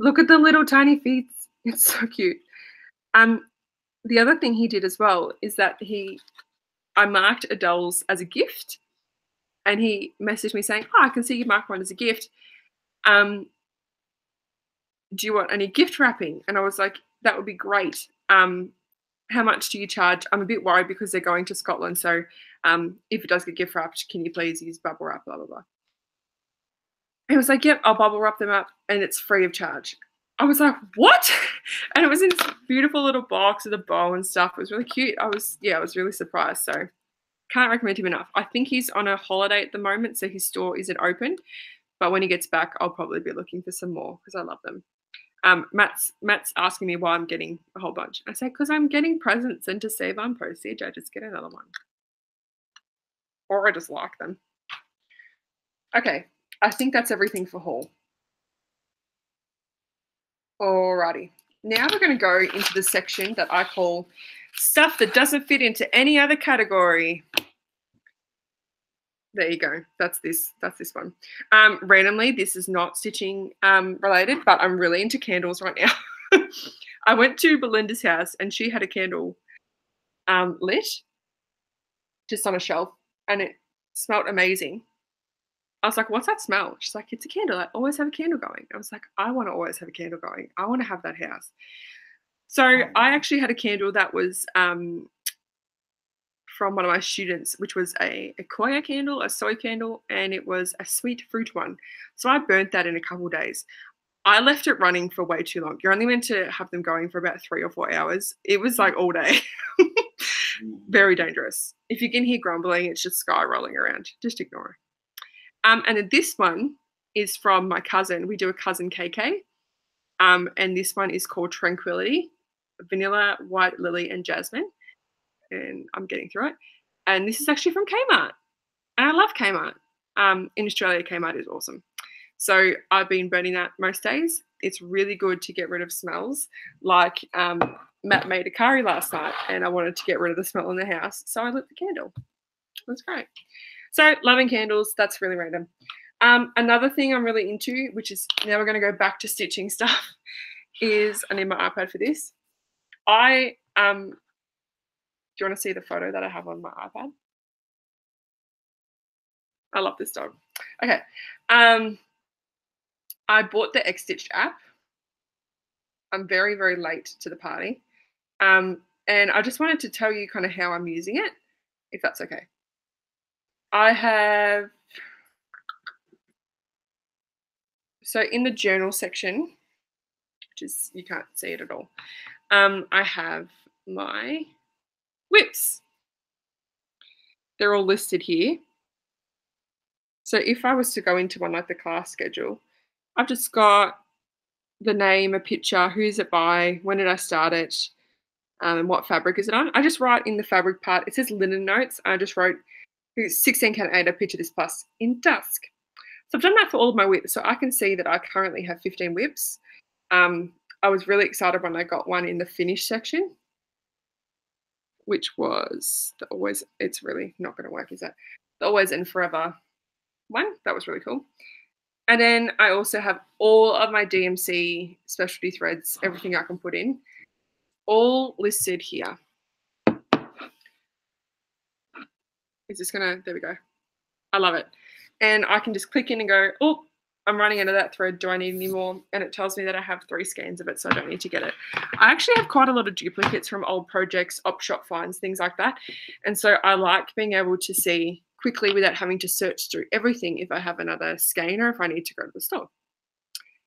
Look at the little tiny feet. It's so cute. The other thing he did as well is that I marked Adele's as a gift, and he messaged me saying, "Oh, I can see you marked one as a gift. Do you want any gift wrapping?" And I was like, "That would be great. How much do you charge? I'm a bit worried because they're going to Scotland, so if it does get gift wrapped, can you please use bubble wrap, blah, blah, blah." He was like, "Yep, I'll bubble wrap them up and it's free of charge." I was like, "What?" And it was in this beautiful little box with a bow and stuff. It was really cute. I was really surprised. So can't recommend him enough. I think he's on a holiday at the moment, so his store isn't open. But when he gets back, I'll probably be looking for some more because I love them. Matt's asking me why I'm getting a whole bunch. I said, because I'm getting presents, and to save on postage, I just get another one. Or I just like them. Okay, I think that's everything for haul. Alrighty, now we're going to go into the section that I call stuff that doesn't fit into any other category. There you go. That's this one. Randomly, this is not stitching related, but I'm really into candles right now. I went to Belinda's house and she had a candle lit just on a shelf, and it smelled amazing. I was like, "What's that smell?" She's like, "It's a candle. I always have a candle going." I was like, "I want to always have a candle going. I want to have that house." So I actually had a candle that was from one of my students, which was a koya candle, a soy candle, and it was a sweet fruit one. So I burnt that in a couple of days. I left it running for way too long. You're only meant to have them going for about 3 or 4 hours. It was like all day. Very dangerous. If you can hear grumbling, it's just sky rolling around. Just ignore it. And then this one is from my cousin. We do a cousin KK. And this one is called Tranquility, vanilla, white lily, and jasmine. And I'm getting through it. And this is actually from Kmart. And I love Kmart. In Australia, Kmart is awesome. So I've been burning that most days. It's really good to get rid of smells. Like Matt made a curry last night and I wanted to get rid of the smell in the house. So I lit the candle. It was great. So loving candles, that's really random. Another thing I'm really into, which is now we're going to go back to stitching stuff, is I need my iPad for this. Do you want to see the photo that I have on my iPad? I love this dog. Okay. I bought the XDot app. I'm very, very late to the party. And I just wanted to tell you kind of how I'm using it, if that's okay. I have, so in the journal section, which is, you can't see it at all, I have my whips. They're all listed here. So if I was to go into one like the class schedule, I've just got the name, a picture, who's it by, when did I start it, and what fabric is it on. I just write in the fabric part, it says linen notes. I just wrote 16 count 8, I picture this plus in dusk. So I've done that for all of my whips. So I can see that I currently have 15 whips. I was really excited when I got one in the finish section, which was the always, it's really not going to work, is it? The always and forever one. That was really cool. And then I also have all of my DMC specialty threads, everything I can put in, all listed here. Is this gonna, there we go. I love it. And I can just click in and go, oh, I'm running out of that thread. Do I need any more? And it tells me that I have 3 scans of it, so I don't need to get it. I actually have quite a lot of duplicates from old projects, op shop finds, things like that. And so I like being able to see quickly without having to search through everything if I have another skein or if I need to go to the store.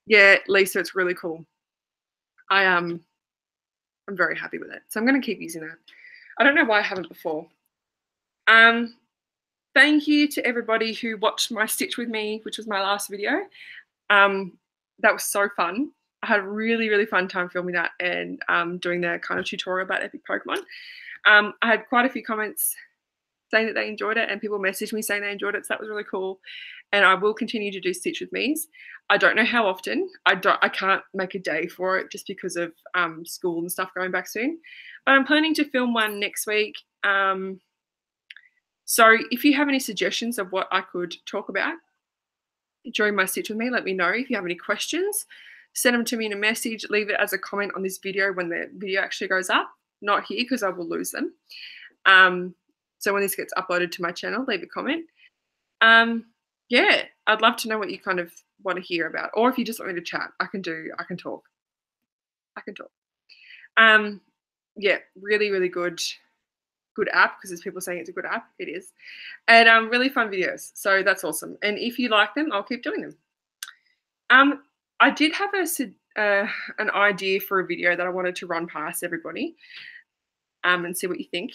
Yeah, Lisa, it's really cool. I'm very happy with it. So I'm going to keep using that. I don't know why I haven't before. Thank you to everybody who watched my stitch with me, which was my last video. That was so fun. I had a really, really fun time filming that and doing the kind of tutorial about Epic Pokemon. I had quite a few comments saying that they enjoyed it, and people messaged me saying they enjoyed it, so that was really cool. and I will continue to do Stitch with Me's. I don't know how often. I can't make a day for it just because of school and stuff going back soon. But I'm planning to film one next week. So if you have any suggestions of what I could talk about during my Stitch with Me, let me know. If you have any questions, send them to me in a message. Leave it as a comment on this video when the video actually goes up. Not here because I will lose them. So when this gets uploaded to my channel, leave a comment. Yeah, I'd love to know what you kind of want to hear about, or if you just want me to chat, I can talk. Yeah, really good app, because there's people saying it's a good app. It is. And really fun videos, so that's awesome. And if you like them, I'll keep doing them. I did have an idea for a video that I wanted to run past everybody and see what you think.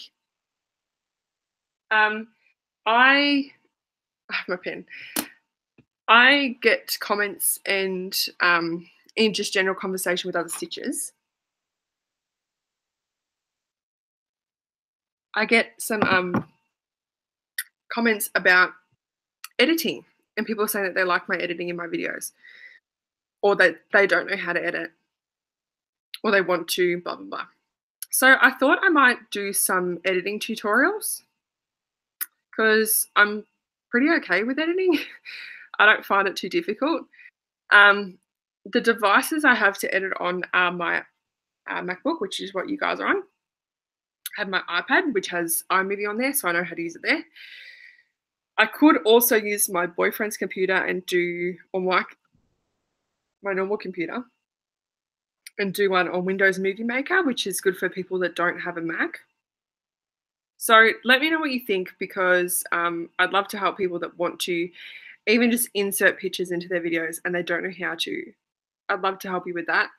I have my pen. I get comments and in just general conversation with other stitchers, I get some comments about editing, and people saying that they like my editing in my videos, or that they don't know how to edit, or they want to blah blah blah. So I thought I might do some editing tutorials, because I'm pretty okay with editing. I don't find it too difficult. The devices I have to edit on are my MacBook, which is what you guys are on. I have my iPad, which has iMovie on there, so I know how to use it there. I could also use my boyfriend's computer and do on my normal computer and do one on Windows Movie Maker, which is good for people that don't have a Mac. So let me know what you think, because I'd love to help people that want to even just insert pictures into their videos and they don't know how to. I'd love to help you with that.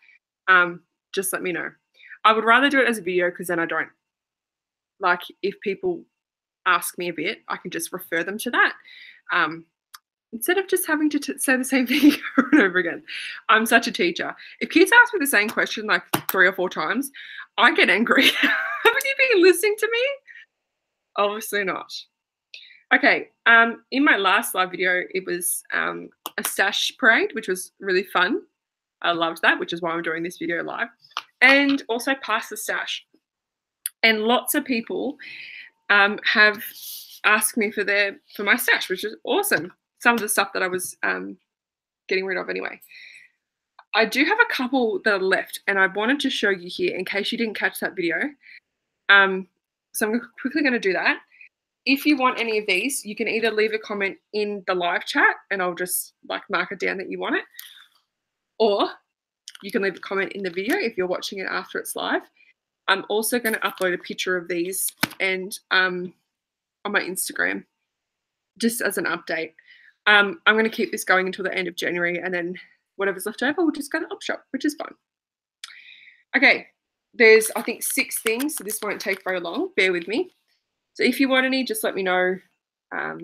Just let me know. I would rather do it as a video, because then I don't, like, if people ask me a bit, I can just refer them to that. Instead of just having to say the same thing over and over again. I'm such a teacher. If kids ask me the same question like 3 or 4 times, I get angry. Haven't you been listening to me? Obviously not. Okay, in my last live video, it was a stash parade, which was really fun. I loved that, which is why I'm doing this video live. And also Pass the Stash. And lots of people have asked me for my stash, which is awesome. Some of the stuff that I was getting rid of anyway. I do have a couple that are left, and I wanted to show you here in case you didn't catch that video. So I'm quickly going to do that. If you want any of these, you can either leave a comment in the live chat and I'll just like mark it down that you want it, or you can leave a comment in the video if you're watching it after it's live. I'm also going to upload a picture of these and on my Instagram, just as an update. I'm going to keep this going until the end of January, and then whatever's left over, we'll just go to Op Shop, which is fun. Okay, there's I think 6 things, so this won't take very long. Bear with me. So if you want any, just let me know. Yeah,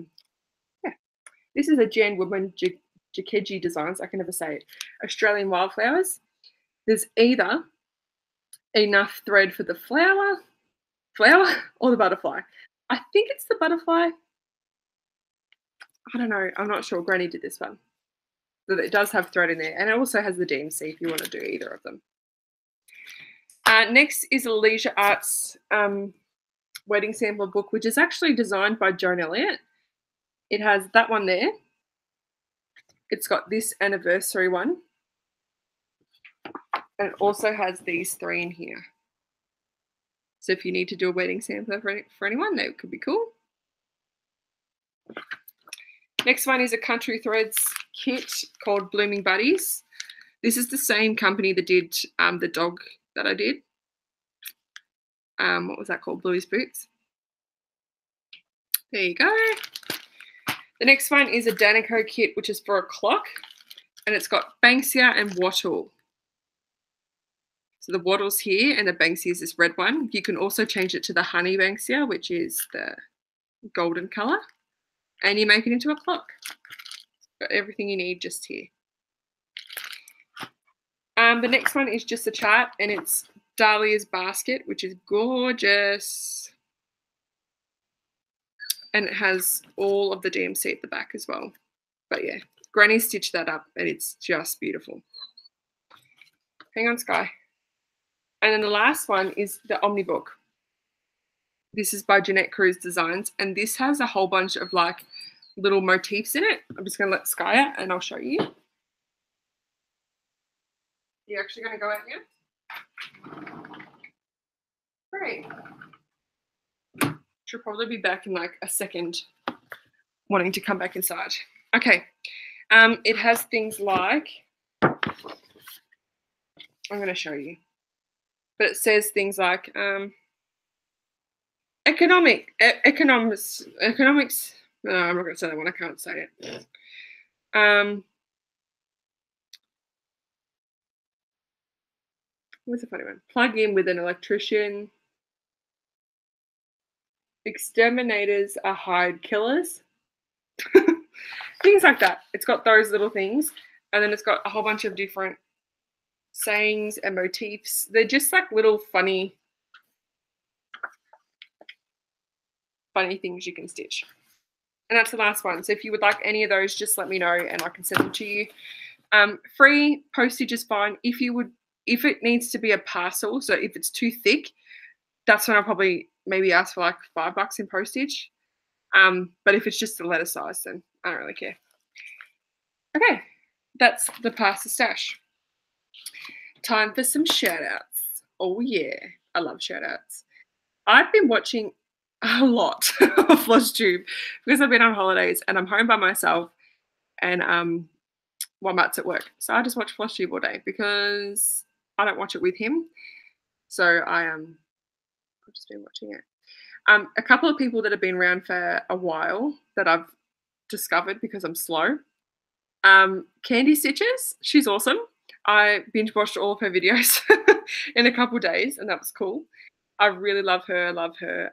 this is a Jan Woodman Jakeji Designs. I can never say it. Australian wildflowers. There's either enough thread for the flower or the butterfly. I think it's the butterfly. I don't know. I'm not sure. Granny did this one. But it does have thread in there, and it also has the DMC if you want to do either of them. Next is a Leisure Arts wedding sampler book, which is actually designed by Joan Elliott. It has that one there. It's got this anniversary one. And it also has these 3 in here. So if you need to do a wedding sampler for anyone, that could be cool. Next one is a Country Threads kit called Blooming Buddies. This is the same company that did the dog that I did. What was that called? Bluey's Boots. There you go. The next one is a Danico kit, which is for a clock. And it's got Banksia and Wattle. So the Wattle's here and the Banksia is this red one. You can also change it to the Honey Banksia, which is the golden colour. And you make it into a clock. Got everything you need just here. The next one is just a chart, and it's Dahlia's basket, which is gorgeous. And it has all of the DMC at the back as well. But yeah, Granny stitched that up and it's just beautiful. Hang on, Sky. And then the last one is the Omnibook. This is by Jeanette Cruz Designs, and this has a whole bunch of like little motifs in it. I'm just going to let Sky out and I'll show you. You're actually going to go out here? Great. She'll probably be back in like a second, wanting to come back inside. Okay. It has things like, I'm going to show you, but it says things like economics. No, I'm not going to say that one. I can't say it. What's a funny one? Plug in with an electrician. Exterminators are hired killers. Things like that. It's got those little things. And then it's got a whole bunch of different sayings and motifs. They're just like little funny things you can stitch. And that's the last one. So if you would like any of those, just let me know and I can send them to you. Free postage is fine. If it needs to be a parcel, so if it's too thick, that's when I'll probably maybe ask for like $5 in postage. But if it's just a letter size, then I don't really care. Okay, that's the pasta stash. Time for some shout outs. Oh yeah, I love shout outs. I've been watching a lot of FlossTube because I've been on holidays and I'm home by myself and while Matt's at work. So I just watch FlossTube all day because I don't watch it with him. So I've just been watching it. A couple of people that have been around for a while that I've discovered because I'm slow. Candy Stitches, she's awesome. I binge watched all of her videos in a couple of days and that was cool. I really love her. I love her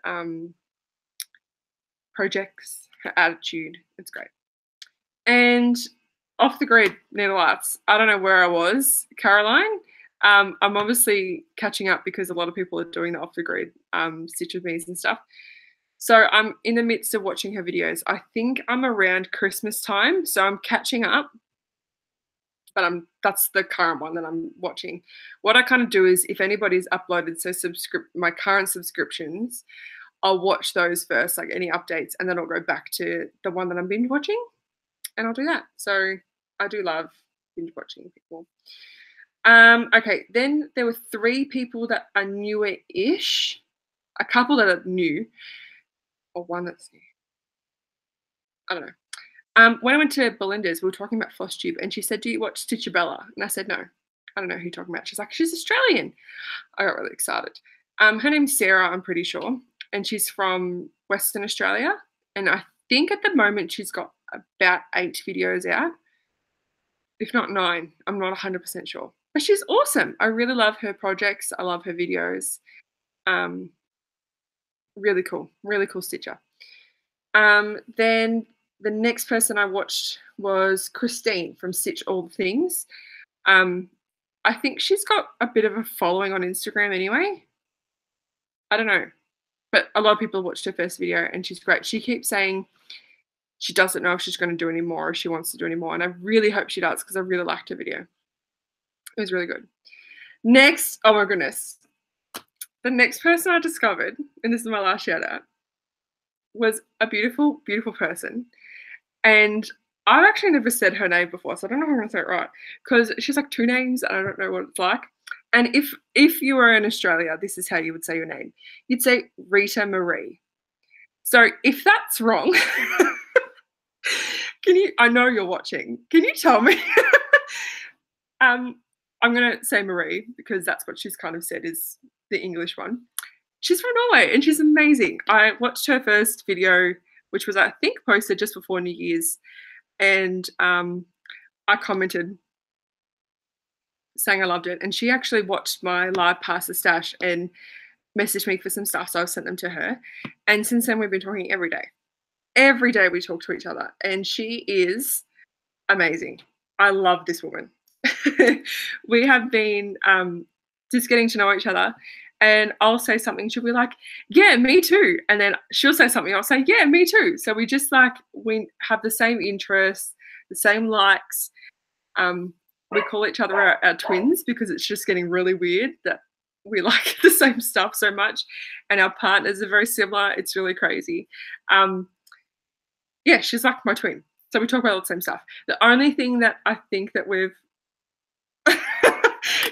projects, her attitude. It's great. And Off the Grid Needle Arts. I don't know where I was, Caroline. I'm obviously catching up because a lot of people are doing the Off the Grid stitch with me's and stuff. So I'm in the midst of watching her videos. I think I'm around Christmas time, so I'm catching up. But that's the current one that I'm watching. What I kind of do is if anybody's uploaded, so my current subscriptions, I'll watch those first, like any updates, and then I'll go back to the one that I'm binge watching, and I'll do that. So I do love binge watching people. Okay, then there were 3 people that are newer-ish, a couple that are new, or one that's new. I don't know. When I went to Belinda's, we were talking about FlossTube, and she said, "Do you watch Stitchabella?" And I said, "No." I don't know who you're talking about. She's like, "She's Australian." I got really excited. Her name's Sarah, I'm pretty sure, and she's from Western Australia. And I think at the moment she's got about 8 videos out, if not 9. I'm not 100% sure. But she's awesome. I really love her projects. I love her videos. Really cool stitcher. Then the next person I watched was Christine from Stitch All the Things. I think she's got a bit of a following on Instagram anyway. I don't know. But a lot of people watched her first video and she's great. She keeps saying she doesn't know if she's going to do any more or if she wants to do any more. And I really hope she does because I really liked her video. It was really good. Next, oh my goodness. The next person I discovered, and this is my last shout out, was a beautiful, beautiful person. And I've actually never said her name before, so I don't know if I'm going to say it right. Because she's like 2 names and I don't know what it's like. And if you were in Australia, this is how you would say your name. You'd say Rita Marie. So if that's wrong, I know you're watching. Can you tell me? I'm going to say Marie because that's what she's kind of said is the English one. She's from Norway and she's amazing. I watched her first video, which was, I think, posted just before New Year's. And I commented saying I loved it. And she actually watched my live Pass the Stash and messaged me for some stuff. So I sent them to her. And since then, we've been talking every day. Every day we talk to each other. And she is amazing. I love this woman. We have been just getting to know each other. And I'll say something, she'll be like, "Yeah, me too." And then she'll say something, I'll say, "Yeah, me too." So we just we have the same interests, the same likes. We call each other our twins because it's just getting really weird that we like the same stuff so much, and our partners are very similar. It's really crazy. Yeah, she's like my twin. So we talk about all the same stuff. The only thing that I think that we've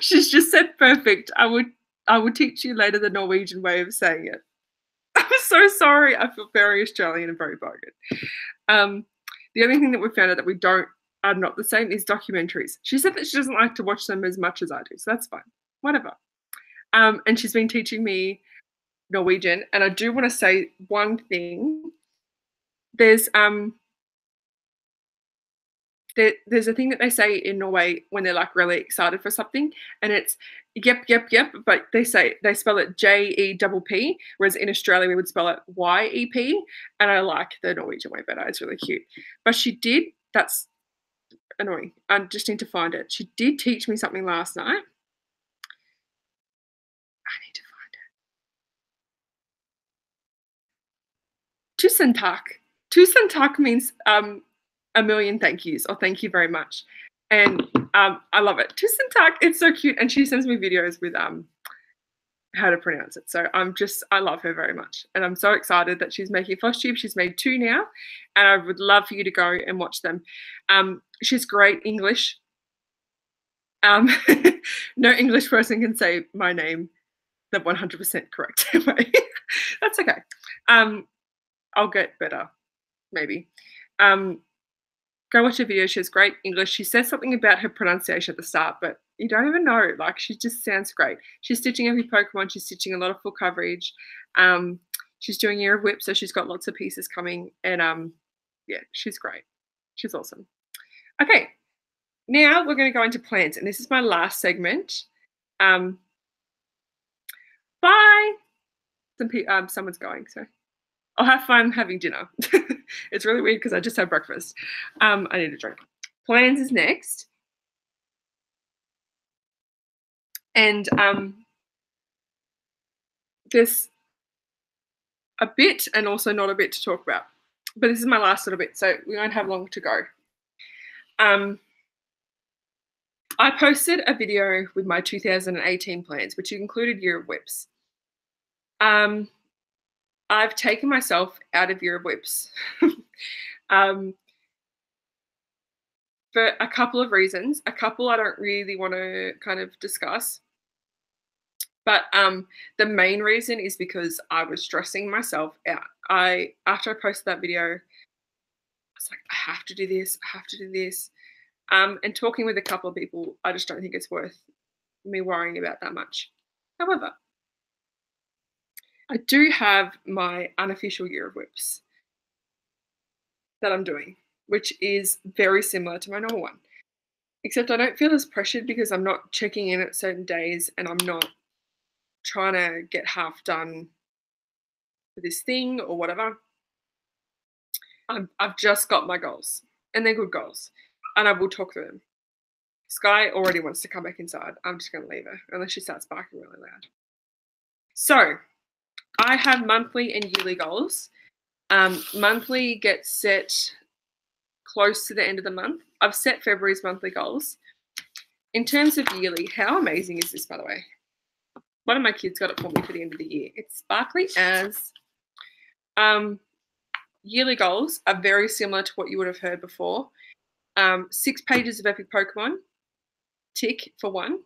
she's just said perfect. I would teach you later the Norwegian way of saying it. I'm so sorry. I feel very Australian and very bogan. The only thing that we found out that we are not the same is documentaries. She said that she doesn't like to watch them as much as I do, so that's fine. Whatever. And she's been teaching me Norwegian, and I do want to say one thing. There's a thing that they say in Norway when they're like really excited for something, and it's yep, but they spell it JEPP, whereas in Australia we would spell it YEP, and I like the Norwegian way better. It's really cute. But that's annoying. I just need to find it. She did teach me something last night. I need to find it. Tusen takk. Tusen takk means a million thank yous, or thank you very much. And I love it. Tusen takk. It's so cute. And she sends me videos with how to pronounce it. So I love her very much. And I'm so excited that she's making Floss Tube. She's made 2 now. And I would love for you to go and watch them. She's great English. No English person can say my name the 100% correct way. That's okay. I'll get better, maybe. Go watch her video. She has great English. She says something about her pronunciation at the start, but you don't even know. Like, she just sounds great. She's stitching every Pokemon. She's stitching a lot of full coverage. She's doing Year of Whip, so she's got lots of pieces coming. And yeah, she's great. She's awesome. Okay, now we're going to go into plans, and this is my last segment. Bye. Someone's going, so I'll have fun having dinner. It's really weird because I just had breakfast. I need a drink. Plans is next. And there's a bit and also not a bit to talk about. But this is my last little bit, so we won't have long to go. I posted a video with my 2018 plans, which included Year of Whips. I've taken myself out of Year of Whips for a couple of reasons. A couple I don't really want to kind of discuss. But the main reason is because I was stressing myself out. After I posted that video, I was like, I have to do this, I have to do this. And talking with a couple of people, I just don't think it's worth me worrying about that much. However, I do have my unofficial Year of Whips that I'm doing, which is very similar to my normal one. Except I don't feel as pressured because I'm not checking in at certain days and I'm not trying to get half done for this thing or whatever. I've just got my goals, and they're good goals, and I will talk through them. Sky already wants to come back inside. I'm just going to leave her unless she starts barking really loud. So I have monthly and yearly goals. Monthly gets set close to the end of the month. I've set February's monthly goals. In terms of yearly, how amazing is this, by the way? One of my kids got it for me for the end of the year. It's sparkly as. Yearly goals are very similar to what you would have heard before. 6 pages of epic Pokemon, tick for 1.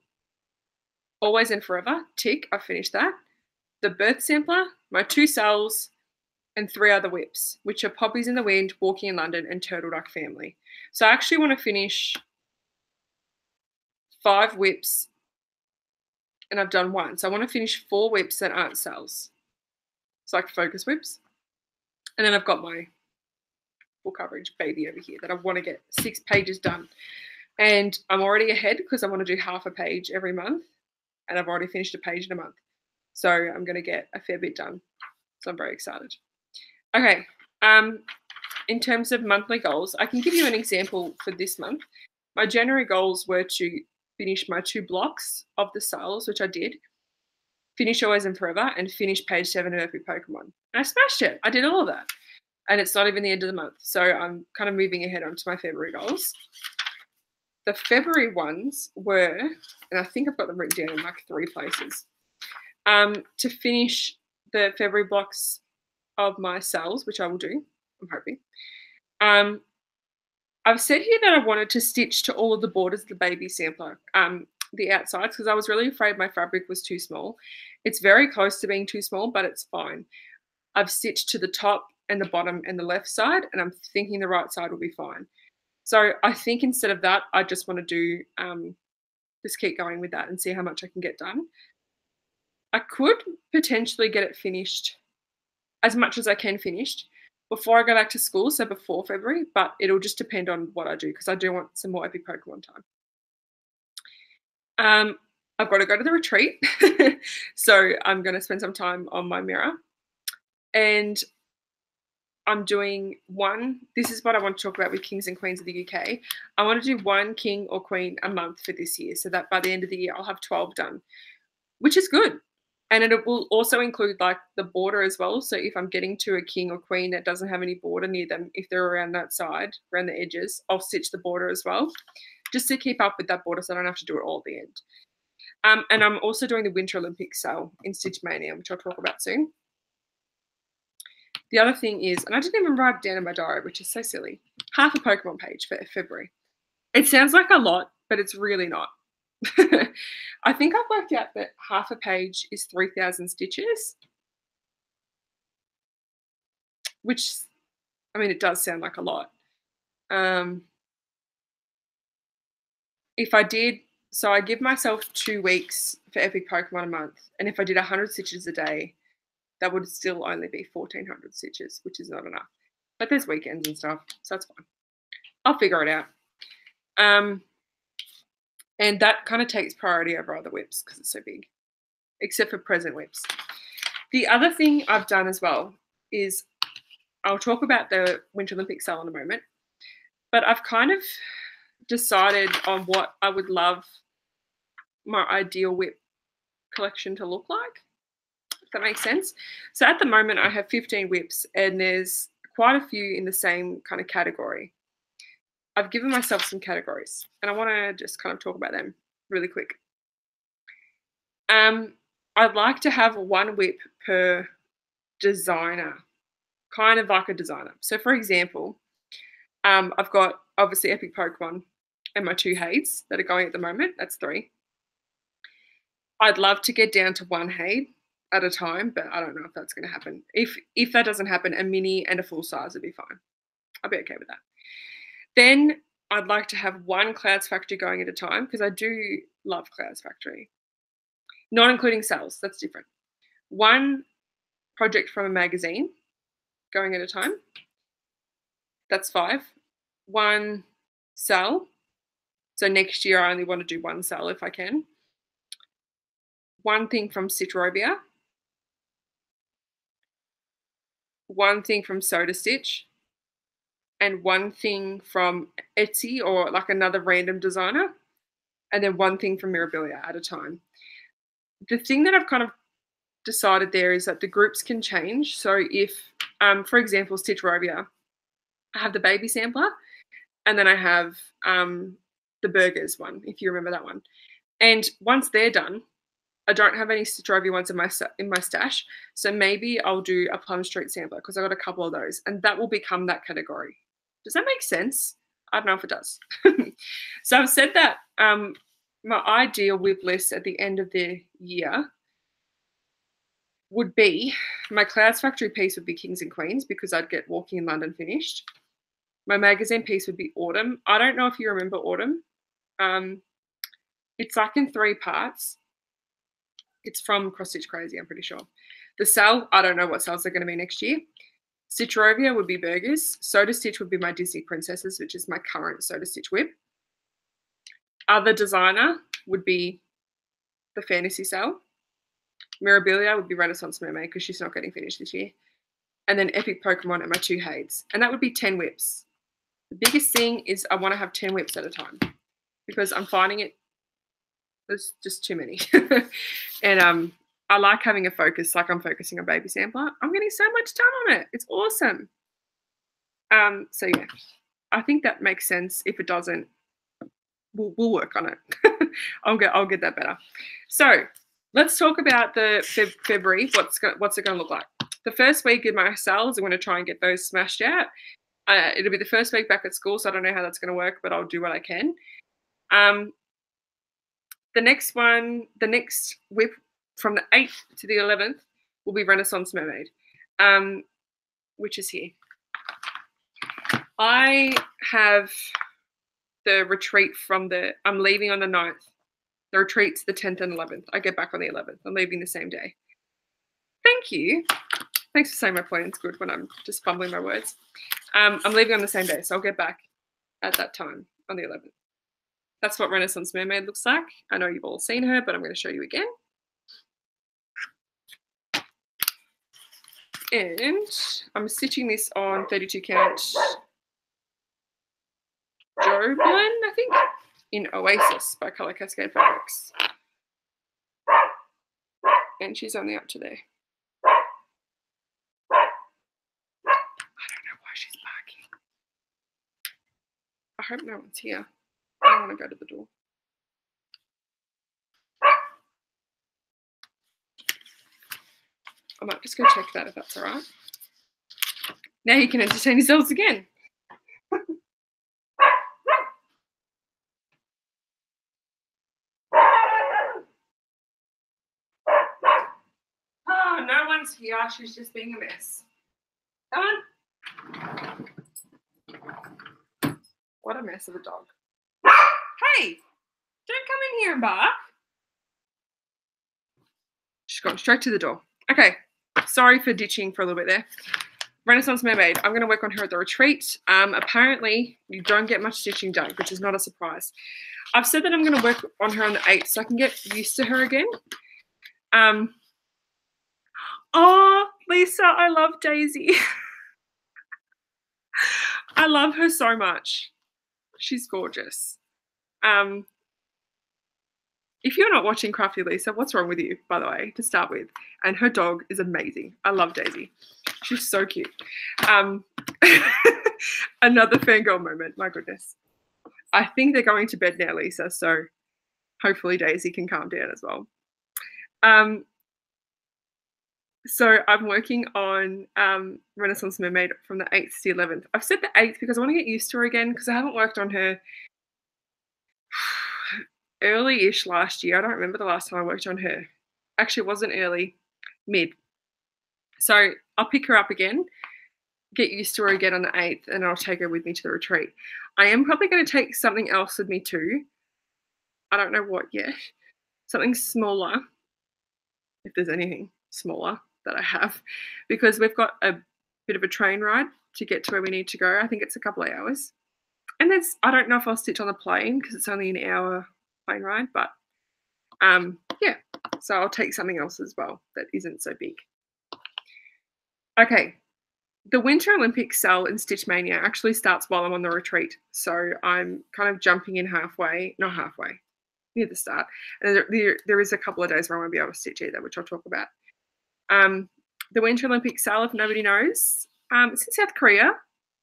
Always and forever, tick, I've finished that. The birth sampler, my 2 cells, and 3 other whips, which are Puppies in the Wind, Walking in London, and Turtle Duck Family. So I actually want to finish 5 whips, and I've done 1. So I want to finish 4 whips that aren't cells. It's like focus whips. And then I've got my full coverage baby over here that I want to get 6 pages done. And I'm already ahead because I want to do half a page every month, and I've already finished a page in a month. So I'm going to get a fair bit done. So I'm very excited. Okay, in terms of monthly goals, I can give you an example for this month. My January goals were to finish my 2 blocks of the cells, which I did, finish Always and Forever, and finish page 7 of Epic Pokemon. And I smashed it. I did all of that. and it's not even the end of the month. So I'm kind of moving ahead onto my February goals. The February ones were, and I think I've got them written down in like 3 places, to finish the February blocks of my cells, which I will do, I'm hoping. I've said here that I wanted to stitch to all of the borders of the baby sampler, the outsides, because I was really afraid my fabric was too small. It's very close to being too small, but it's fine. I've stitched to the top and the bottom and the left side, and I'm thinking the right side will be fine. So I think instead of that, I just want to do, just keep going with that and see how much I can get done. I could potentially get it finished, as much as I can finished, before I go back to school, so before February, but it'll just depend on what I do, because I do want some more epic Pokemon time. I've got to go to the retreat, so I'm going to spend some time on my mirror, and I'm doing this is what I want to talk about with Kings and Queens of the UK. I want to do 1 king or queen a month for this year, so that by the end of the year I'll have 12 done, which is good. And it will also include like the border as well. So if I'm getting to a king or queen that doesn't have any border near them, if they're around that side, around the edges, I'll stitch the border as well, just to keep up with that border so I don't have to do it all at the end. And I'm also doing the Winter Olympics sale in Stitch Mania, which I'll talk about soon. The other thing is, and I didn't even write it down in my diary, which is so silly, half a Pokemon page for February. It sounds like a lot, but it's really not. I think I've worked out that half a page is 3,000 stitches, which, I mean, it does sound like a lot. If I did, so I give myself 2 weeks for epic Pokemon a month, and if I did 100 stitches a day, that would still only be 1,400 stitches, which is not enough. But there's weekends and stuff, so that's fine. I'll figure it out. And that kind of takes priority over other whips because it's so big, except for present whips. The other thing I've done as well is, I'll talk about the Winter Olympics sale in a moment, but I've kind of decided on what I would love my ideal whip collection to look like, if that makes sense. So at the moment I have 15 whips, and there's quite a few in the same kind of category. I've given myself some categories, and I want to just kind of talk about them really quick. I'd like to have 1 whip per designer, kind of like a designer. So for example, I've got obviously epic Pokemon and my 2 Hades that are going at the moment. That's 3. I'd love to get down to 1 Hade at a time, but I don't know if that's going to happen. If that doesn't happen, a mini and a full size would be fine. I'll be okay with that. Then I'd like to have 1 CloudFactory going at a time, because I do love CloudFactory. Not including sales, that's different. 1 project from a magazine going at a time. That's 5. 1 sell. So next year I only want to do 1 sell if I can. 1 thing from Rovia. 1 thing from Soda Stitch. And 1 thing from Etsy or like another random designer, and then 1 thing from Mirabilia at a time. The thing that I've kind of decided there is that the groups can change. So if, for example, Stitch Rovia, I have the baby sampler, and then I have the burgers one, if you remember that one. And once they're done, I don't have any Stitch Rovia ones in my stash, so maybe I'll do a Plum Street sampler, because I got a couple of those, and that will become that category. Does that make sense? I don't know if it does. So I've said that my ideal whip list at the end of the year would be, my CloudFactory piece would be Kings and Queens, because I'd get Walking in London finished. My magazine piece would be Autumn. I don't know if you remember Autumn. It's like in 3 parts. It's from Cross Stitch Crazy, I'm pretty sure. The sale, I don't know what sales are going to be next year. Stitch Rovia would be burgers. Soda Stitch would be my Disney Princesses, which is my current Soda Stitch whip. Other designer would be the Fantasy Sale. Mirabilia would be Renaissance Mermaid, because she's not getting finished this year. And then epic Pokemon and my 2 Hades. And that would be 10 whips. The biggest thing is I want to have 10 whips at a time, because I'm finding there's just too many. And I like having a focus, like I'm focusing on baby sampler. I'm getting so much done on it. It's awesome. So yeah, I think that makes sense. If it doesn't, we'll work on it. I'll get that better. So let's talk about the February. What's it going to look like? The first week in my cells, I'm going to try and get those smashed out. It'll be the first week back at school, so I don't know how that's going to work, but I'll do what I can. The next whip from the 8th to the 11th will be Renaissance Mermaid, which is here. I have the retreat I'm leaving on the 9th. The retreat's the 10th and 11th. I get back on the 11th. I'm leaving the same day. Thank you. Thanks for saying my point. It's good when I'm just fumbling my words. I'm leaving on the same day, so I'll get back at that time on the 11th. That's what Renaissance Mermaid looks like. I know you've all seen her, but I'm going to show you again. And I'm stitching this on 32 count Joe blend, I think, in Oasis by Colour Cascade Fabrics. And she's only up to there. I don't know why she's barking. I hope no one's here. I don't want to go to the door. I might just go check that if that's all right. Now you can entertain yourselves again. Oh, no one's here. She's just being a mess. Come on. What a mess of a dog. Hey, don't come in here and bark. She's gone straight to the door. Okay, sorry for ditching for a little bit there. Renaissance Mermaid, I'm going to work on her at the retreat. Apparently, you don't get much stitching done, which is not a surprise. I've said that I'm going to work on her on the 8th so I can get used to her again. Oh, Lisa, I love Daisy. I love her so much. She's gorgeous. If you're not watching Crafty Lisa, what's wrong with you, by the way, to start with? And her dog is amazing. I love Daisy. She's so cute. Another fangirl moment, my goodness. I think they're going to bed now, Lisa, so hopefully Daisy can calm down as well. So I'm working on Renaissance Mermaid from the 8th to the 11th. I've said the 8th because I want to get used to her again because I haven't worked on her early-ish last year. I don't remember the last time I worked on her. Actually, it wasn't early, mid. So I'll pick her up again, get used to her again on the 8th, and I'll take her with me to the retreat. I am probably going to take something else with me too. I don't know what yet. Something smaller, if there's anything smaller that I have, because we've got a bit of a train ride to get to where we need to go. I think it's a couple of hours. And I don't know if I'll stitch on the plane because it's only an hour plane ride, but yeah, so I'll take something else as well that isn't so big. Okay, the Winter Olympics sale in Stitch Mania actually starts while I'm on the retreat, so I'm kind of jumping in halfway, not halfway, near the start. And there is a couple of days where I won't be able to stitch either, which I'll talk about. The Winter Olympics sale, if nobody knows, it's in South Korea,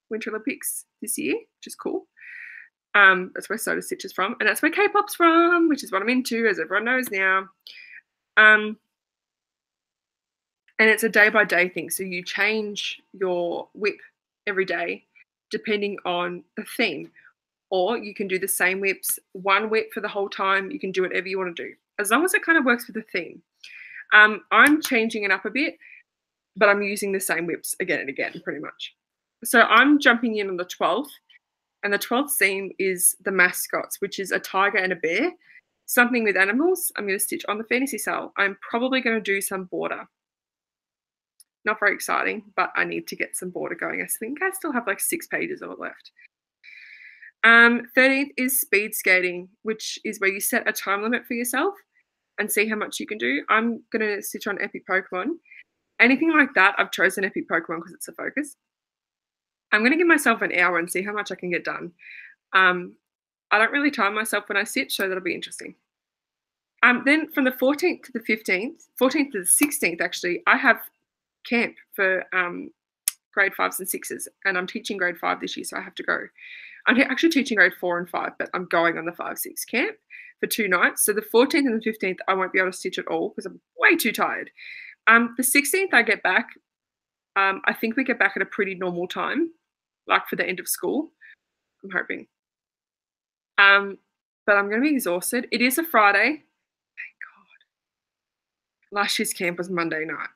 Winter Olympics this year, which is cool. That's where Soda Stitch is from, and that's where K-pop's from, which is what I'm into, as everyone knows now. And it's a day-by-day thing, so you change your whip every day depending on the theme, or you can do the same whips, one whip for the whole time. You can do whatever you want to do, as long as it kind of works with the theme. I'm changing it up a bit, but I'm using the same whips again and again, pretty much. So I'm jumping in on the 12th, and the 12th theme is the mascots, which is a tiger and a bear, something with animals. I'm going to stitch on the fantasy cell. I'm probably going to do some border. Not very exciting, but I need to get some border going. I think I still have like 6 pages of it left. 13th is speed skating, which is where you set a time limit for yourself and see how much you can do. I'm going to stitch on Epic Pokemon. Anything like that, I've chosen Epic Pokemon because it's a focus. I'm going to give myself an hour and see how much I can get done. I don't really time myself when I stitch, so that'll be interesting. Then from the 14th to the 15th, 14th to the 16th actually, I have camp for grade 5s and 6s, and I'm teaching grade 5 this year, so I have to go. I'm actually teaching grade 4 and 5, but I'm going on the 5-6 camp for 2 nights. So the 14th and the 15th, I won't be able to stitch at all because I'm way too tired. The 16th, I get back. I think we get back at a pretty normal time, like for the end of school. I'm hoping. But I'm going to be exhausted. It is a Friday. Thank God. Last year's camp was Monday night.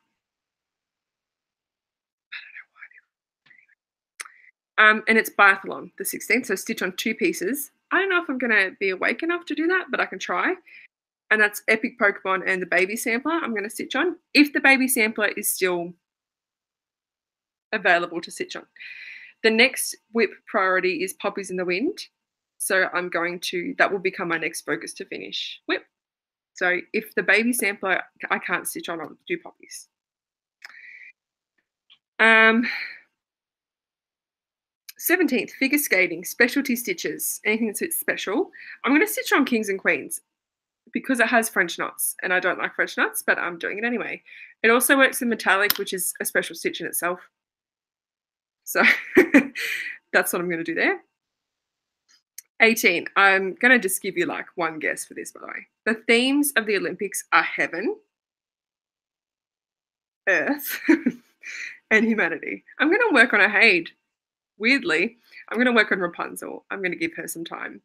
And it's biathlon, the 16th, so stitch on 2 pieces. I don't know if I'm going to be awake enough to do that, but I can try. And that's Epic Pokemon and the baby sampler I'm going to stitch on, if the baby sampler is still available to stitch on. The next whip priority is Puppies in the Wind. So that will become my next focus to finish whip. So if the baby sampler I can't stitch on, I'll do Puppies. 17th, figure skating, specialty stitches, anything that's special. I'm going to stitch on Kings and Queens because it has French knots, and I don't like French knots, but I'm doing it anyway. It also works in metallic, which is a special stitch in itself. So that's what I'm going to do there. 18, I'm going to just give you like one guess for this, by the way. The themes of the Olympics are heaven, earth, and humanity. I'm going to work on a Haid. Weirdly, I'm going to work on Rapunzel. I'm going to give her some time.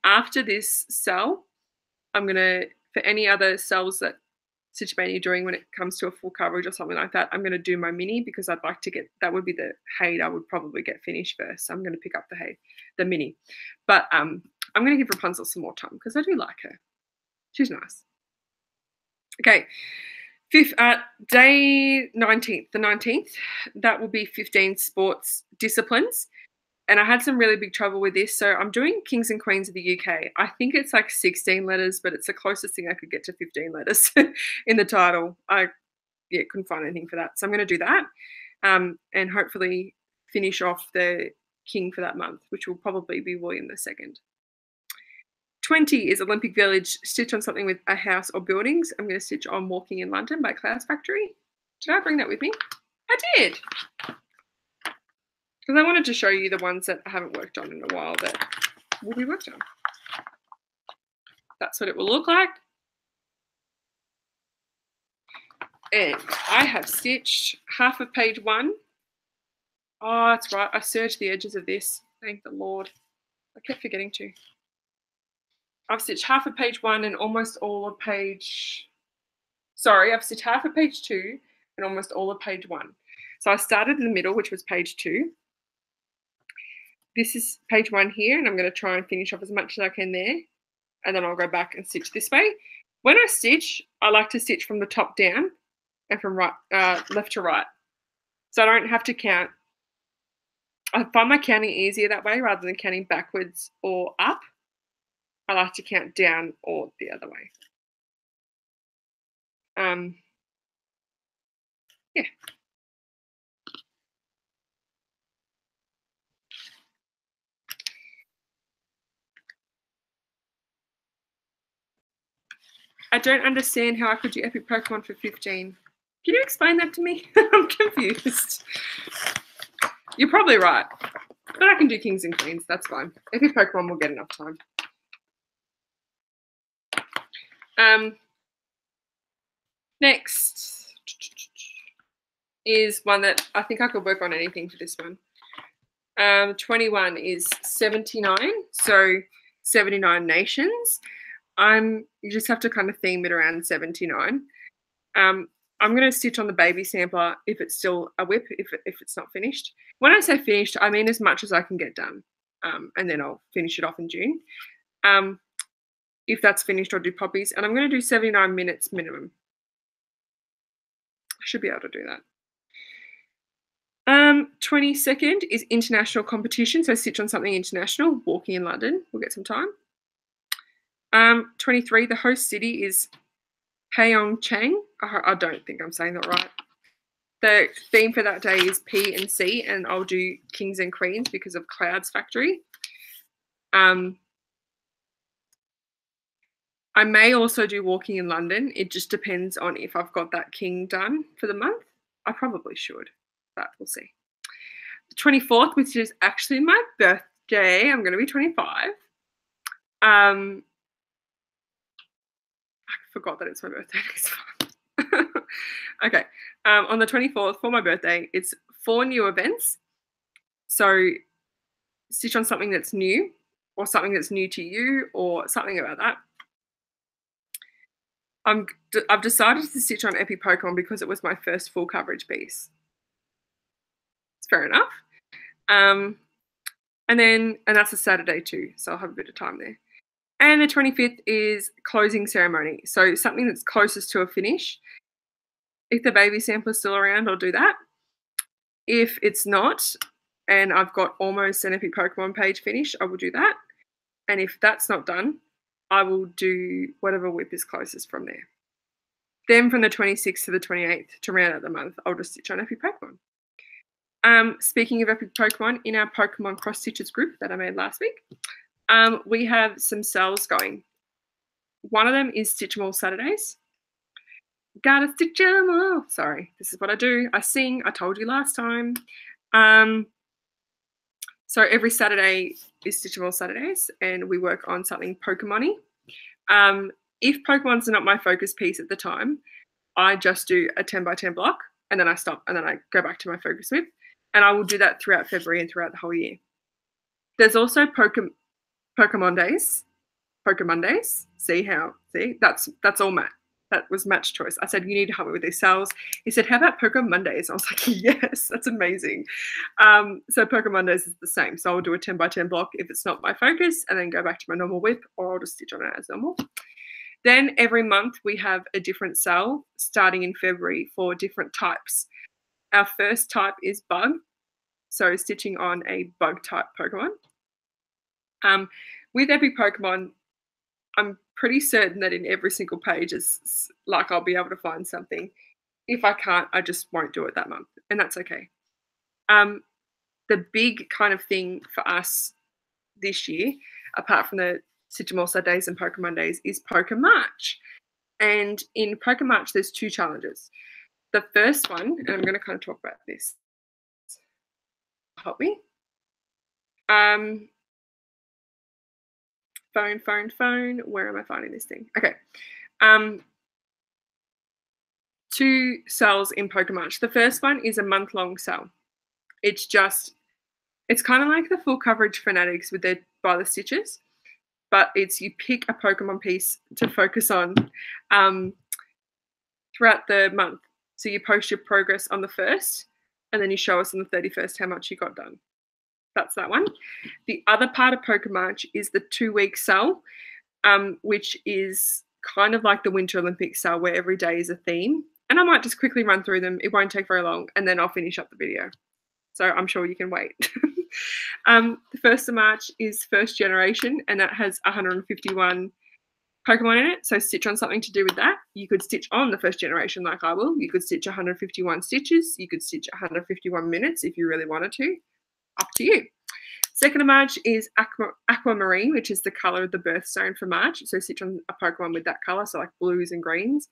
After this cell, I'm going to, for any other cells that Stitch Mania doing when it comes to a full coverage or something like that, I'm going to do my mini because I'd like to get, that would be the Haid I would probably get finished first. So I'm going to pick up the mini. But I'm going to give Rapunzel some more time because I do like her. She's nice. Okay. Day 19th, the 19th, that will be 15 sports disciplines. And I had some really big trouble with this. So I'm doing Kings and Queens of the UK. I think it's like 16 letters, but it's the closest thing I could get to 15 letters in the title. I couldn't find anything for that. So I'm going to do that and hopefully finish off the king for that month, which will probably be William II. 20 is Olympic Village, stitch on something with a house or buildings. I'm going to stitch on Walking in London by CloudFactory. Did I bring that with me? I did. Because I wanted to show you the ones that I haven't worked on in a while that will be worked on. That's what it will look like. And I have stitched half of page 1. Oh, that's right. I serged the edges of this. Thank the Lord. I kept forgetting to. I've stitched half of page 1 and almost all of page... Sorry, I've stitched half of page 2 and almost all of page 1. So I started in the middle, which was page 2. This is page 1 here, and I'm going to try and finish off as much as I can there. And then I'll go back and stitch this way. When I stitch, I like to stitch from the top down and from left to right. So I don't have to count. I find my counting easier that way rather than counting backwards or up. I like to count down or the other way. Yeah. I don't understand how I could do Epic Pokemon for 15. Can you explain that to me? I'm confused. You're probably right. But I can do Kings and Queens. That's fine. Epic Pokemon will get enough time. Next is one that I think I could work on anything for this one. 21 is 79, so 79 nations. You just have to kind of theme it around 79. I'm going to stitch on the baby sampler if it's still a whip, if it's not finished. When I say finished, I mean as much as I can get done, and then I'll finish it off in June. If that's finished, I'll do Puppies, and I'm going to do 79 minutes minimum. I should be able to do that. 22nd is international competition, so stitch on something international. Walking in London, we'll get some time. 23, the host city is Pyeongchang. I don't think I'm saying that right. The theme for that day is P and C, and I'll do Kings and Queens because of CloudFactory. I may also do Walking in London. It just depends on if I've got that king done for the month. I probably should. but we'll see. The 24th, which is actually my birthday. I'm going to be 25. I forgot that it's my birthday. Okay. On the 24th, for my birthday, it's 4 new events. So stitch on something that's new, or something that's new to you, or something about that. I've decided to stitch on Epic Pokemon because it was my first full coverage piece. It's fair enough. And that's a Saturday too, so I'll have a bit of time there. And the 25th is closing ceremony. So something that's closest to a finish. If the baby sampler's still around, I'll do that. If it's not, and I've got almost an Epic Pokemon page finished, I will do that. And if that's not done, I will do whatever whip is closest from there. Then from the 26th to the 28th, to round out the month, I'll just stitch on Epic Pokemon. Speaking of Epic Pokemon, in our Pokemon Cross Stitches group that I made last week, we have some sales going. One of them is Stitch 'em All Saturdays. Gotta stitch 'em all. Sorry, this is what I do. I sing. I told you last time. So every Saturday is Stitch 'em All Saturdays, and we work on something Pokemon-y. If Pokemon's not my focus piece at the time, I just do a 10x10 block, and then I stop, and then I go back to my focus whip. And I will do that throughout February and throughout the whole year. There's also Pokemon Days. See, that's all Matt. That was Matt's choice. I said, you need to help me with these sales. He said, how about Pokemon Mondays? I was like, yes, that's amazing. So Pokemon Mondays is the same. So I'll do a 10x10 block if it's not my focus, and then go back to my normal whip, or I'll just stitch on it as normal. Then every month we have a different sale starting in February for different types. Our first type is bug. So stitching on a bug type Pokemon. With Epic Pokemon, I'm pretty certain that in every single page is like I'll be able to find something. If I can't, I just won't do it that month, and that's okay. The big kind of thing for us this year, apart from the Stitch 'em All Saturdays and Pokemon Days, is Pokemarch. And in Pokemarch, there's 2 challenges. The first one, and I'm going to kind of talk about this. Help me. Phone. Where am I finding this thing? Okay. 2 sales in Pokemarch. The first one is a month-long sale. It's kind of like the full coverage fanatics with their by the stitches, but it's you pick a Pokemon piece to focus on throughout the month. So you post your progress on the 1st, and then you show us on the 31st how much you got done. That's that one. The other part of Pokemarch is the 2-week sale, which is kind of like the Winter Olympics sale, where every day is a theme. And I might just quickly run through them. It won't take very long, and then I'll finish up the video. So I'm sure you can wait. The 1st of March is First Generation, and that has 151 Pokemon in it. So stitch on something to do with that. You could stitch on the First Generation like I will. You could stitch 151 stitches. You could stitch 151 minutes if you really wanted to. Up to you. 2nd of March is Aquamarine, which is the colour of the birthstone for March. So stitch on a Pokemon with that colour, so like blues and greens.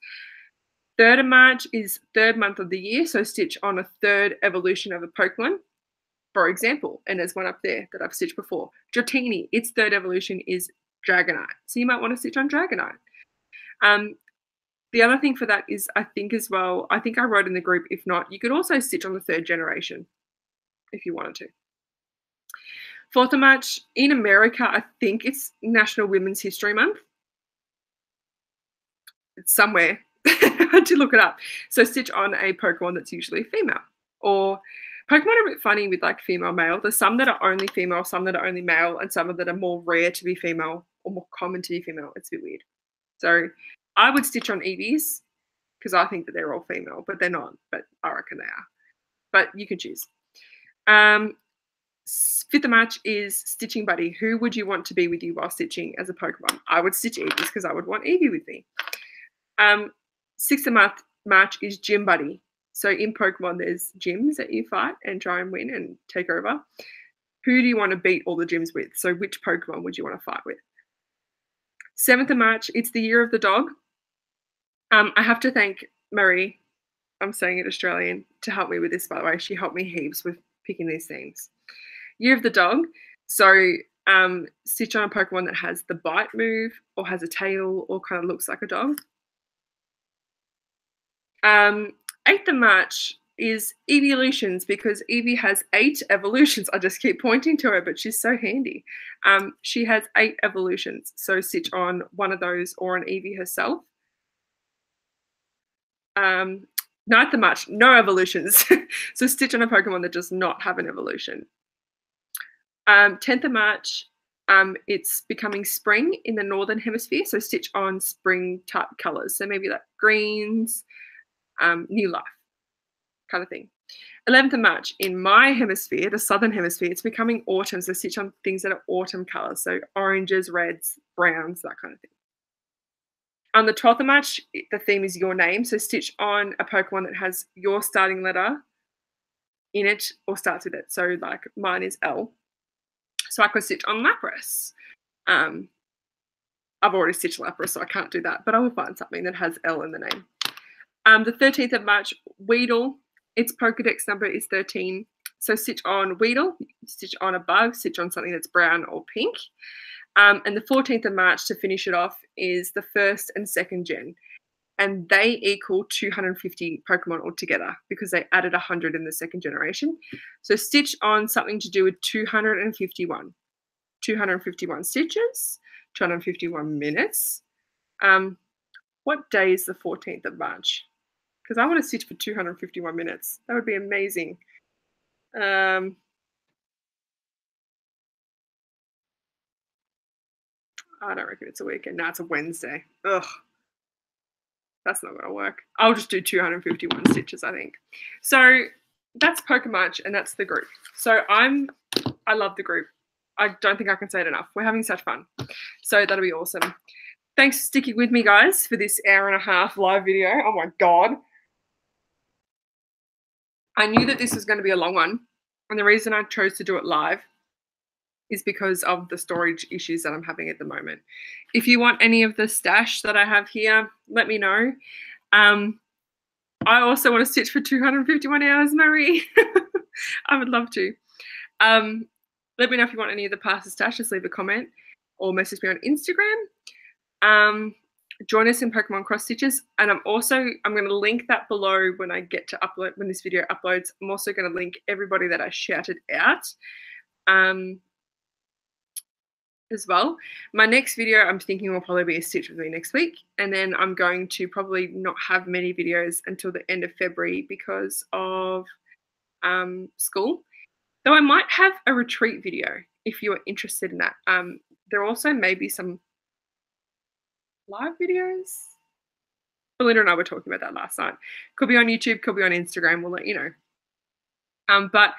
3rd of March is 3rd month of the year, so stitch on a 3rd evolution of a Pokemon, for example. And there's one up there that I've stitched before. Dratini, its 3rd evolution is Dragonite. So you might want to stitch on Dragonite. The other thing for that is, I think as well, I think I wrote in the group, if not, you could also stitch on the 3rd generation if you wanted to. 4th of March, in America, I think it's National Women's History Month. It's somewhere. I had to look it up. So stitch on a Pokemon that's usually female. Or Pokemon are a bit funny with like female-male. There's some that are only female, some that are only male, and some that are more rare to be female or more common to be female. It's a bit weird. So I would stitch on Eevees because I think that they're all female, but they're not. But I reckon they are. But you can choose. 5th of March is Stitching Buddy. Who would you want to be with you while stitching as a Pokemon? I would stitch Eevees because I would want Eevee with me. 6th of March is Gym Buddy. So in Pokemon, there's gyms that you fight and try and win and take over. Who do you want to beat all the gyms with? So which Pokemon would you want to fight with? 7th of March, it's the Year of the Dog. I have to thank Marie I'm saying it Australian, to help me with this, by the way. She helped me heaps with picking these themes. Year of the Dog. So stitch on a Pokemon that has the bite move or has a tail or kind of looks like a dog. 8th of March is evolutions, because Eevee has 8 evolutions. I just keep pointing to her, but she's so handy. She has 8 evolutions, so stitch on one of those or an Eevee herself. 9th of March, no evolutions. So stitch on a Pokemon that does not have an evolution. 10th of March, it's becoming spring in the Northern Hemisphere, so stitch on spring type colours. So maybe like greens, new life kind of thing. 11th of March, in my hemisphere, the Southern Hemisphere, it's becoming autumn, so stitch on things that are autumn colours, so oranges, reds, browns, that kind of thing. On the 12th of March, the theme is your name, so stitch on a Pokemon that has your starting letter in it or starts with it. So like mine is L. So I could stitch on Lapras. I've already stitched Lapras, so I can't do that, but I will find something that has L in the name. The 13th of March, Weedle. Its Pokedex number is 13. So stitch on Weedle, stitch on a bug, stitch on something that's brown or pink. And the 14th of March, to finish it off, is the 1st and 2nd gen. And they equal 250 Pokemon altogether because they added 100 in the 2nd generation. So stitch on something to do with 251. 251 stitches, 251 minutes. What day is the 14th of March? Because I want to stitch for 251 minutes. That would be amazing. I don't reckon it's a weekend. No, it's a Wednesday. Ugh. That's not going to work. I'll just do 251 stitches, I think. So that's Pokemarch, and that's the group. So I love the group. I don't think I can say it enough. We're having such fun. So that'll be awesome. Thanks for sticking with me, guys, for this hour-and-a-half live video. Oh, my God. I knew that this was going to be a long one, and the reason I chose to do it live is because of the storage issues that I'm having at the moment. If you want any of the stash that I have here, let me know. I also want to stitch for 251 hours, Marie. I would love to. Let me know if you want any of the past stash. Just leave a comment or message me on Instagram. Join us in Pokemon Cross Stitches, and I'm going to link that below when I get to upload, when this video uploads. I'm also going to link everybody that I shouted out as well. My next video, I'm thinking, will probably be a stitch with me next week, and then I'm going to probably not have many videos until the end of February because of school. Though I might have a retreat video if you are interested in that. There also may be some live videos. Belinda and I were talking about that last night. Could be on YouTube, could be on Instagram. We'll let you know. But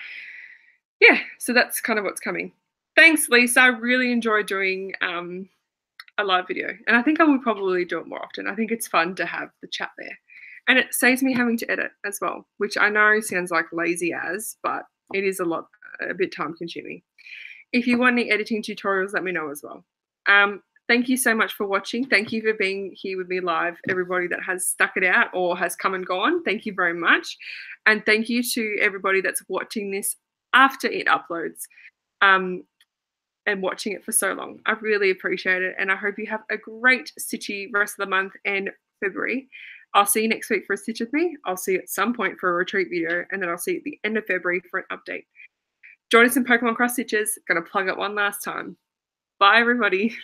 yeah, so that's kind of what's coming. Thanks, Lisa. I really enjoyed doing a live video, and I think I will probably do it more often. I think it's fun to have the chat there, and it saves me having to edit as well, which I know sounds like lazy as, but it is a bit time consuming. If you want any editing tutorials, let me know as well. Thank you so much for watching. Thank you for being here with me live. Everybody that has stuck it out or has come and gone, thank you very much. And thank you to everybody that's watching this after it uploads and watching it for so long. I really appreciate it. And I hope you have a great stitchy rest of the month and February. I'll see you next week for a stitch with me. I'll see you at some point for a retreat video. And then I'll see you at the end of February for an update. Join us in Pokemon Cross Stitches. Gonna plug it one last time. Bye, everybody.